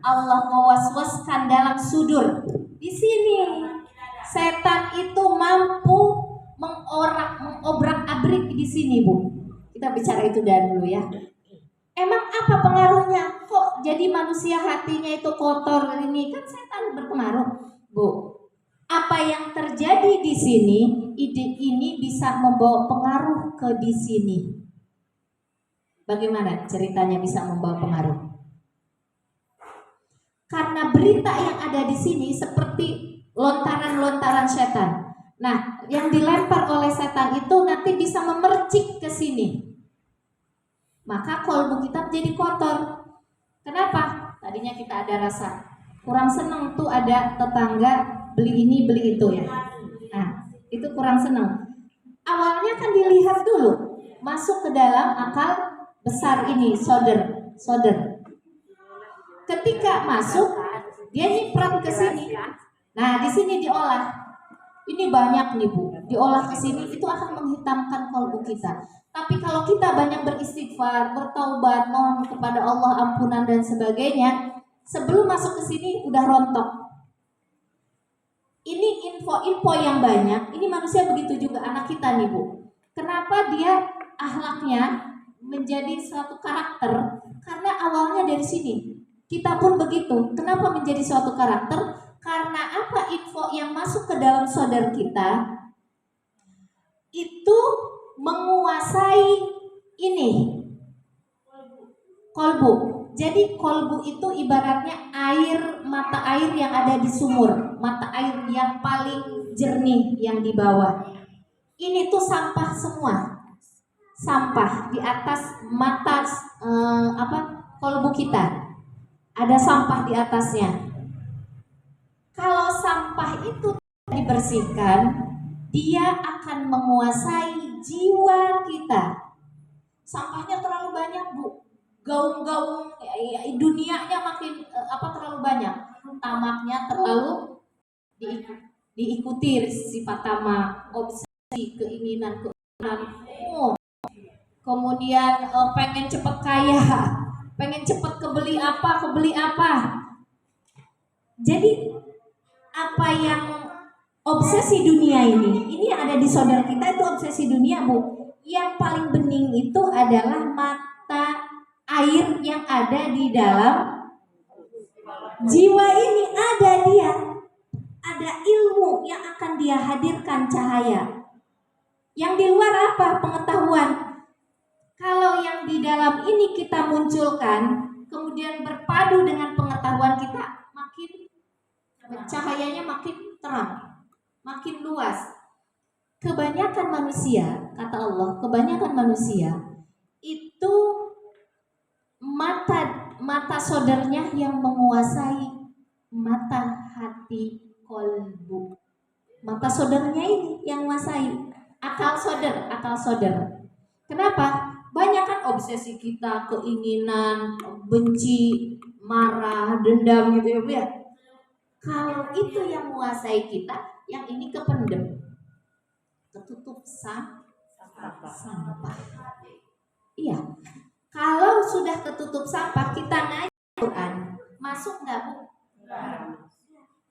Allah mewaswaskan dalam sudur. Di sini setan itu mampu mengobrak-abrik di sini, Bu. Kita bicara itu dulu ya. Emang apa pengaruhnya? Kok jadi manusia hatinya itu kotor ini? Kan setan berpengaruh. Bu, apa yang terjadi di sini, ide ini bisa membawa pengaruh ke di sini. Bagaimana ceritanya bisa membawa pengaruh? Karena berita yang ada di sini seperti lontaran-lontaran setan. Nah, yang dilempar oleh setan itu nanti bisa memercik ke sini. Maka kolbu kita menjadi kotor. Kenapa? Tadinya kita ada rasa kurang senang tuh ada tetangga beli ini beli itu ya. Nah, itu kurang senang. Awalnya kan dilihat dulu, masuk ke dalam akal besar ini, soder. Ketika masuk, dia nyiprat ke sini. Nah, di sini diolah. Ini banyak nih Bu, diolah ke sini itu akan menghitamkan kolbu kita. Tapi kalau kita banyak beristighfar, bertaubat, mohon kepada Allah ampunan dan sebagainya, sebelum masuk ke sini udah rontok. Ini info-info yang banyak. Ini manusia begitu juga anak kita nih Bu. Kenapa dia akhlaknya menjadi suatu karakter? Karena awalnya dari sini. Kita pun begitu. Kenapa menjadi suatu karakter? Karena apa info yang masuk ke dalam saudara kita itu menguasai ini kolbu. Jadi kolbu itu ibaratnya mata air yang ada di sumur, mata air yang paling jernih yang di bawah. Ini tuh sampah semua, sampah di atas mata kolbu kita. Ada sampah di atasnya. Kalau sampah itu dibersihkan, dia akan menguasai jiwa kita. Sampahnya terlalu banyak Bu, gaung-gaung dunianya makin terlalu banyak. Tamaknya terlalu diikuti sifat tamak, obsesi, keinginan. Kemudian pengen cepet kaya, pengen cepet kebeli apa. Jadi apa yang obsesi dunia ini yang ada di saudara kita itu obsesi dunia Bu. Yang paling bening itu adalah mata air yang ada di dalam jiwa ini, ada ilmu yang akan dia hadirkan, cahaya. Yang di luar apa? Pengetahuan. Kalau yang di dalam ini kita munculkan, kemudian berpadu dengan pengetahuan kita, makin cahayanya makin terang, makin luas. Kebanyakan manusia, kata Allah, kebanyakan manusia itu mata saudaranya yang menguasai mata hati kolbu. Mata saudaranya ini yang menguasai akal saudar. Kenapa? Banyak kan obsesi kita, keinginan, benci, marah, dendam gitu ya Bu ya. Kalau itu yang menguasai kita, yang ini kependem, ketutup sampah. Iya. Kalau sudah ketutup sampah, kita ngaji Quran, masuk nggak Bu?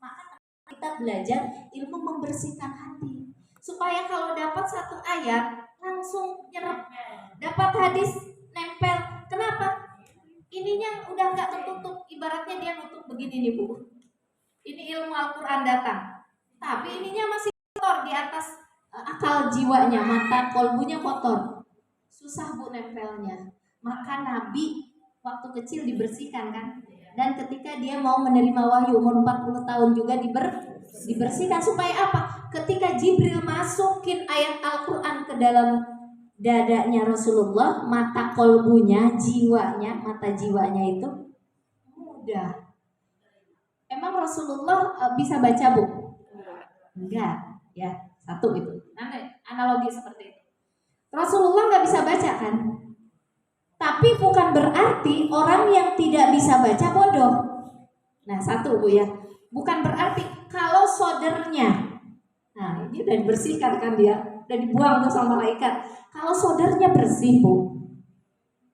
Maka kita belajar ilmu membersihkan hati, supaya kalau dapat satu ayat langsung nyerap, dapat hadis nempel. Kenapa? Ininya udah nggak ketutup, ibaratnya dia nutup begini nih Bu. Ini ilmu Al-Quran datang, tapi ininya masih kotor di atas akal jiwanya, mata kolbunya kotor, susah Bu nempelnya. Maka Nabi waktu kecil dibersihkan kan, dan ketika dia mau menerima wahyu umur 40 tahun juga dibersihkan. Supaya apa? Ketika Jibril masukin ayat Al-Quran ke dalam dadanya Rasulullah, mata kolbunya, mata jiwanya itu mudah. Emang Rasulullah bisa baca Bu? Enggak, ya satu itu. Analogi seperti itu. Rasulullah nggak bisa baca kan? Tapi bukan berarti orang yang tidak bisa baca bodoh. Nah satu Bu ya, bukan berarti kalau saudaranya, nah ini udah dibersihkan kan dia, udah dibuang tuh sama malaikat. Kalau saudaranya bersih Bu,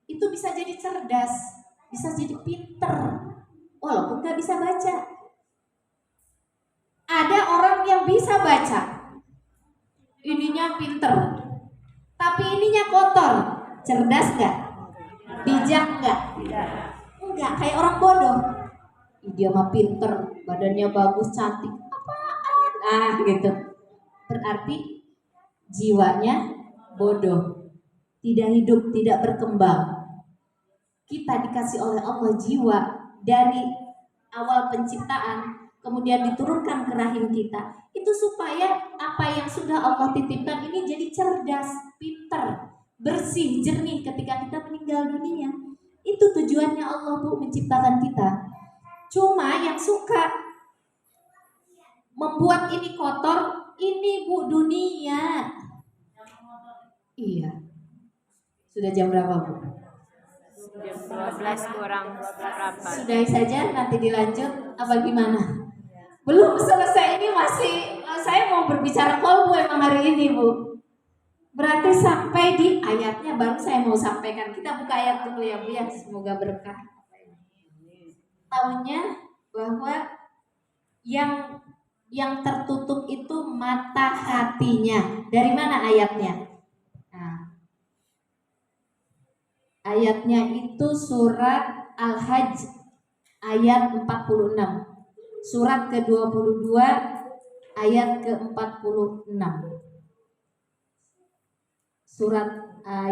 itu bisa jadi cerdas, bisa jadi pinter, walaupun nggak bisa baca. Ada orang yang bisa baca, ininya pinter, tapi ininya kotor. Cerdas nggak? Bijak nggak? Enggak, kayak orang bodoh. Ih, dia mah pinter, badannya bagus, cantik. Apaan? Ah, gitu. Berarti jiwanya bodoh, tidak hidup, tidak berkembang. Kita dikasih oleh Allah jiwa dari awal penciptaan, kemudian diturunkan ke rahim kita. Itu supaya apa yang sudah Allah titipkan ini jadi cerdas, pinter, bersih, jernih ketika kita meninggal dunia. Itu tujuannya Allah, Bu, menciptakan kita. Cuma yang suka membuat ini kotor, ini, Bu, dunia. Iya. Sudah jam berapa, Bu? Jam 12 kurang berapa? Sudahi saja, nanti dilanjut apa gimana? Belum selesai, ini masih saya mau berbicara kolbu emang hari ini, Bu. Berarti sampai di ayatnya baru saya mau sampaikan. Kita buka ayat dulu ya, Bu ya. Semoga berkah. Tahunya bahwa yang tertutup itu mata hatinya. Dari mana ayatnya? Nah, ayatnya itu surat Al-Hajj ayat 46. Surat ke-22 ayat ke-46. Surat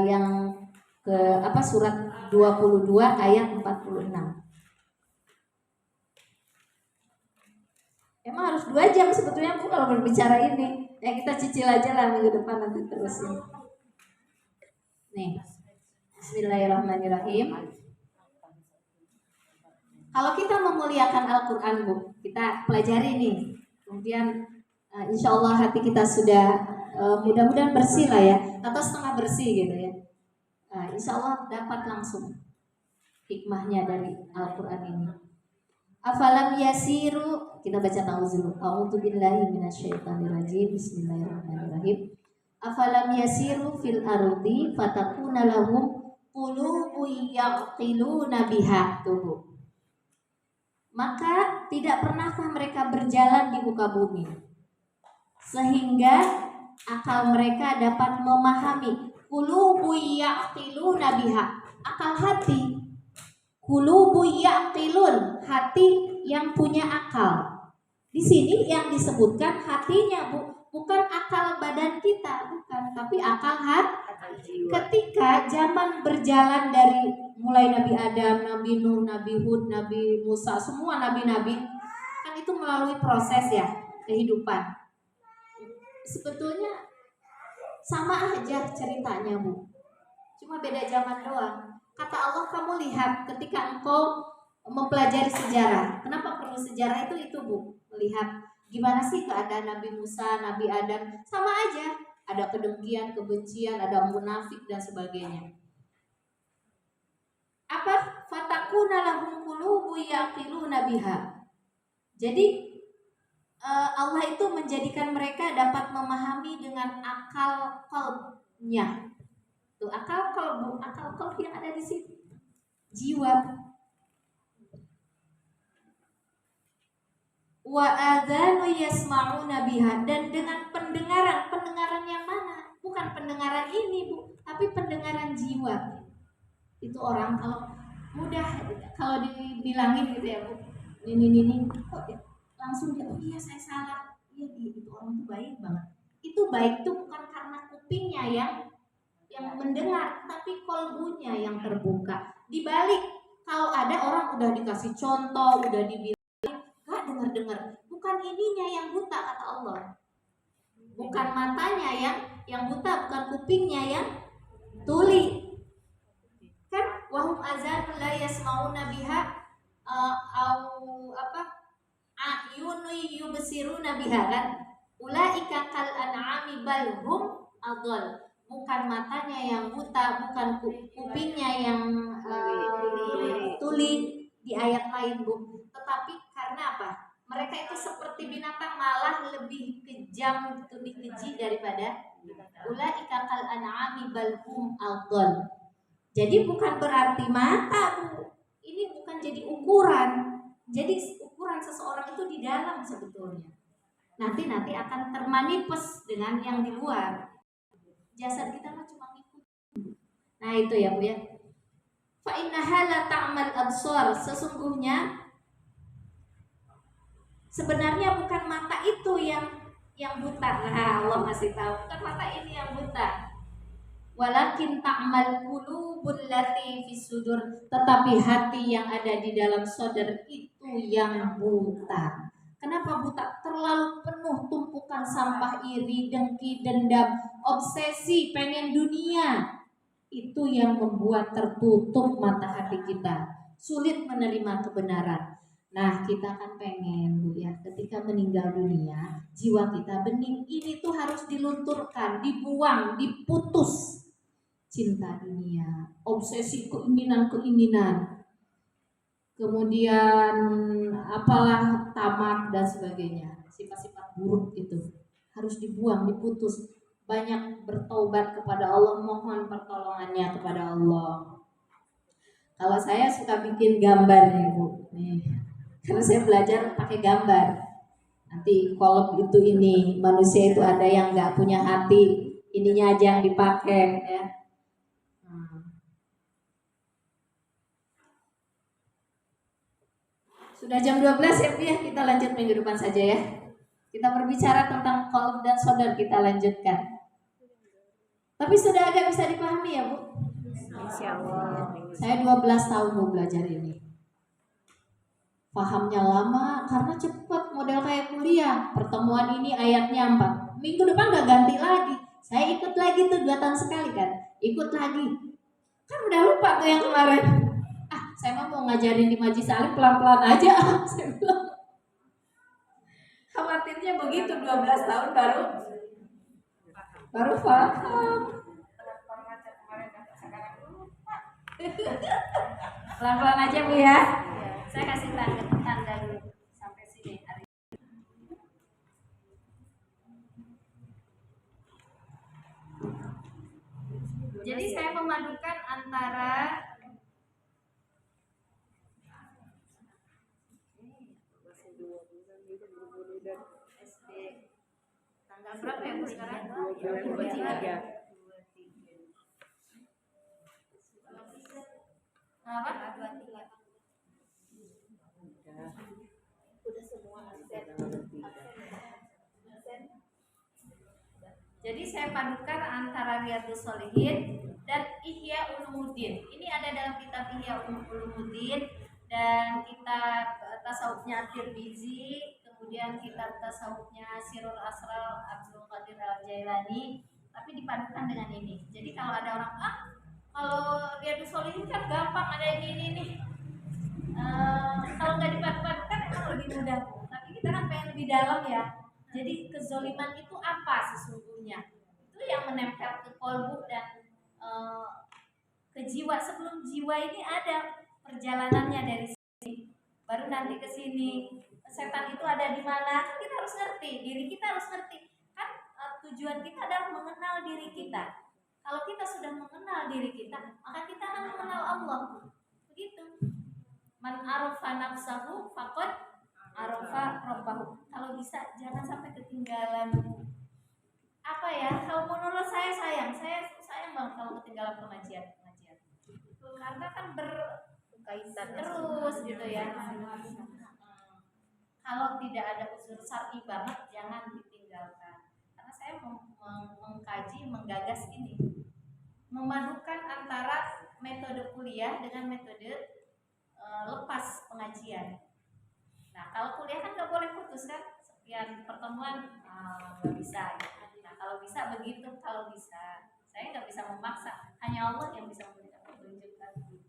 yang ke surat 22 ayat 46. Emang harus 2 jam sebetulnya, Bu, kalau berbicara ini. Ya kita cicil aja lah minggu depan, nanti terusin. Nih. Bismillahirrahmanirrahim. Kalau kita memuliakan Al-Quran, Bu, kita pelajari nih. Kemudian insya Allah hati kita sudah mudah-mudahan bersih lah ya, atau setengah bersih gitu ya. Insya Allah dapat langsung hikmahnya dari Al-Quran ini. Afalam yasiru, kita baca ta'awudzul. A'udzu billahi minasyaitonir rajim. Bismillahirrahmanirrahim. Afalam yasiru fil ardi fatakuna lahum qulubun yaqiluna biha. Tuh. Maka tidak pernahkah mereka berjalan di muka bumi sehingga akal mereka dapat memahami. Qulubun yaqiluna biha, akal hati. Qulubun yaqilun, hati yang punya akal. Di sini yang disebutkan hatinya, Bu, bukan akal badan kita, bukan, tapi akal hati. Ketika zaman berjalan dari mulai Nabi Adam, Nabi Nuh, Nabi Hud, Nabi Musa, semua nabi-nabi kan itu melalui proses ya kehidupan. Sebetulnya sama aja ceritanya, Bu. Cuma beda zaman doang. Kata Allah, kamu lihat ketika engkau mempelajari sejarah. Kenapa perlu sejarah itu, Bu? Melihat gimana sih keadaan Nabi Musa, Nabi Adam, sama aja. Ada kedengkian, kebencian, ada munafik dan sebagainya. Apa? Fatakuna lahum qulubu yaqiluna biha. Jadi Allah itu menjadikan mereka dapat memahami dengan akal qalbnya. Tuh, akal qalbu, akal qalb yang ada di situ. Jiwa. Wa adzanu yasma'una biha, dan dengan pendengaran yang mana? Bukan pendengaran ini, Bu, tapi pendengaran jiwa. Itu orang kalau mudah kalau dibilangin gitu ya, Bu, ini kok langsung dia, oh iya saya salah, iya itu orang itu baik banget. Itu baik tuh bukan karena kupingnya yang mendengar, tapi kolbunya yang terbuka. Dibalik, kalau ada orang udah dikasih contoh, udah dibilang gak dengar, bukan ininya yang buta, kata Allah. Bukan matanya yang buta, bukan kupingnya yang tuli. Kan wahum azan la yasmauna biha ayunu yubsiruna biha, kan ulaika kal an'ami bal hum adall. Bukan matanya yang buta, bukan kupingnya yang tuli di ayat lain, Bu, tetapi karena apa? Mereka itu seperti binatang, malah lebih kejam, lebih keji daripada ulaika kal an'ami bal hum adall. Jadi bukan berarti mata, Bu. Ini bukan jadi ukuran. Jadi ukuran seseorang itu di dalam sebetulnya. Nanti akan termanifest dengan yang di luar. Jasad kita mah cuma ngikut. Nah itu ya Bu ya. Fa innaha la ta'mal absar. Sesungguhnya sebenarnya bukan mata itu yang buta. Nah, Allah masih tahu bukan mata ini yang buta. Walakin ta'mal qulubul lati fis sudur, tetapi hati yang ada di dalam saudara itu yang buta. Kenapa buta? Terlalu penuh tumpukan sampah iri, dengki, dendam, obsesi, pengen dunia. Itu yang membuat tertutup mata hati kita, sulit menerima kebenaran. Nah, kita kan pengen Bu ya, ketika meninggal dunia, jiwa kita bening ini tuh harus dilunturkan, dibuang, diputus. Cinta dunia, obsesi keinginan-keinginan, kemudian apalah tamak dan sebagainya, sifat-sifat buruk itu harus dibuang, diputus. Banyak bertaubat kepada Allah, mohon pertolongannya kepada Allah. Kalau saya suka bikin gambar nih Bu, nih, karena saya belajar pakai gambar. Nanti kolom itu ini manusia itu ada yang nggak punya hati, ininya aja yang dipakai ya. Sudah jam 12 ya Bu ya, kita lanjut minggu depan saja ya. Kita berbicara tentang qalb dan sodar, kita lanjutkan. Tapi sudah agak bisa dipahami ya Bu? Insya Allah. Saya 12 tahun Bu belajar ini. Pahamnya lama karena cepat, model kayak kuliah. Pertemuan ini ayatnya 4. Minggu depan gak ganti lagi. Saya ikut lagi tuh 2 tahun sekali kan. Ikut lagi. Kan udah lupa tuh yang kemarin. Saya mau ngajarin di Majlis Alim pelan-pelan aja. Saya bilang. Khawatirnya begitu 12 tahun baru paham. Pelan-pelan aja Bu ya. Saya kasih tanda dulu sampai sini. Jadi saya memadukan antara SD tanggal berapa ya Bu sekarang? 23. Apa? Udah semua absen. Jadi saya padukan antara Riyadhus Shalihin dan Ihya Ulumuddin. Ini ada dalam kitab Ihya Ulumuddin dan kitab tasawufnya Tirmizi, kemudian kitab tasawufnya Sirul Asrar Abdul Qadir Al-Jailani, tapi dipadukan dengan ini. Jadi kalau ada orang kalau Riyadhus Shalihin kan gampang, ada ini nih. Kalau nggak dipadukan emang lebih mudah, tapi kita kan pengen lebih dalam ya. Jadi kezoliman itu apa sesungguhnya? Itu yang menempel ke kolbu dan ke jiwa. Sebelum jiwa ini ada perjalanannya dari sini, baru nanti ke sini. Setan itu ada di mana? Kan kita harus ngerti, diri kita harus ngerti. Kan tujuan kita adalah mengenal diri kita. Kalau kita sudah mengenal diri kita, maka kita akan mengenal Allah. Begitu. Man arafa nafsahu faqad arafa rabbahu. Kalau bisa jangan sampai ketinggalan. Apa ya? Kalau menurut saya sayang banget kalau ketinggalan pengajian. Karena kan berkaitan terus gitu ya. Kalau tidak ada unsur syar'i banget jangan ditinggalkan. Karena saya mengkaji, menggagas ini, memadukan antara metode kuliah dengan metode lepas pengajian. Nah, kalau kuliah kan nggak boleh putus kan, sekian pertemuan nggak bisa. Nah, kalau bisa begitu, kalau bisa, saya nggak bisa memaksa, hanya Allah yang bisa memberikan petunjuk tadi.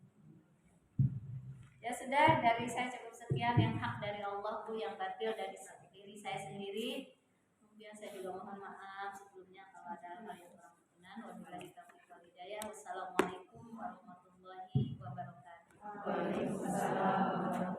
Ya sudah, dari saya cukup sekian, yang hak dari Allah Bu, yang batil dari diri saya sendiri. Kemudian saya juga mohon maaf sebelumnya kalau ada hal yang kurang berkenan. Wabillahi taufiq wal hidayah. Wassalamualaikum warahmatullahi wabarakatuh. Waalaikumsalam.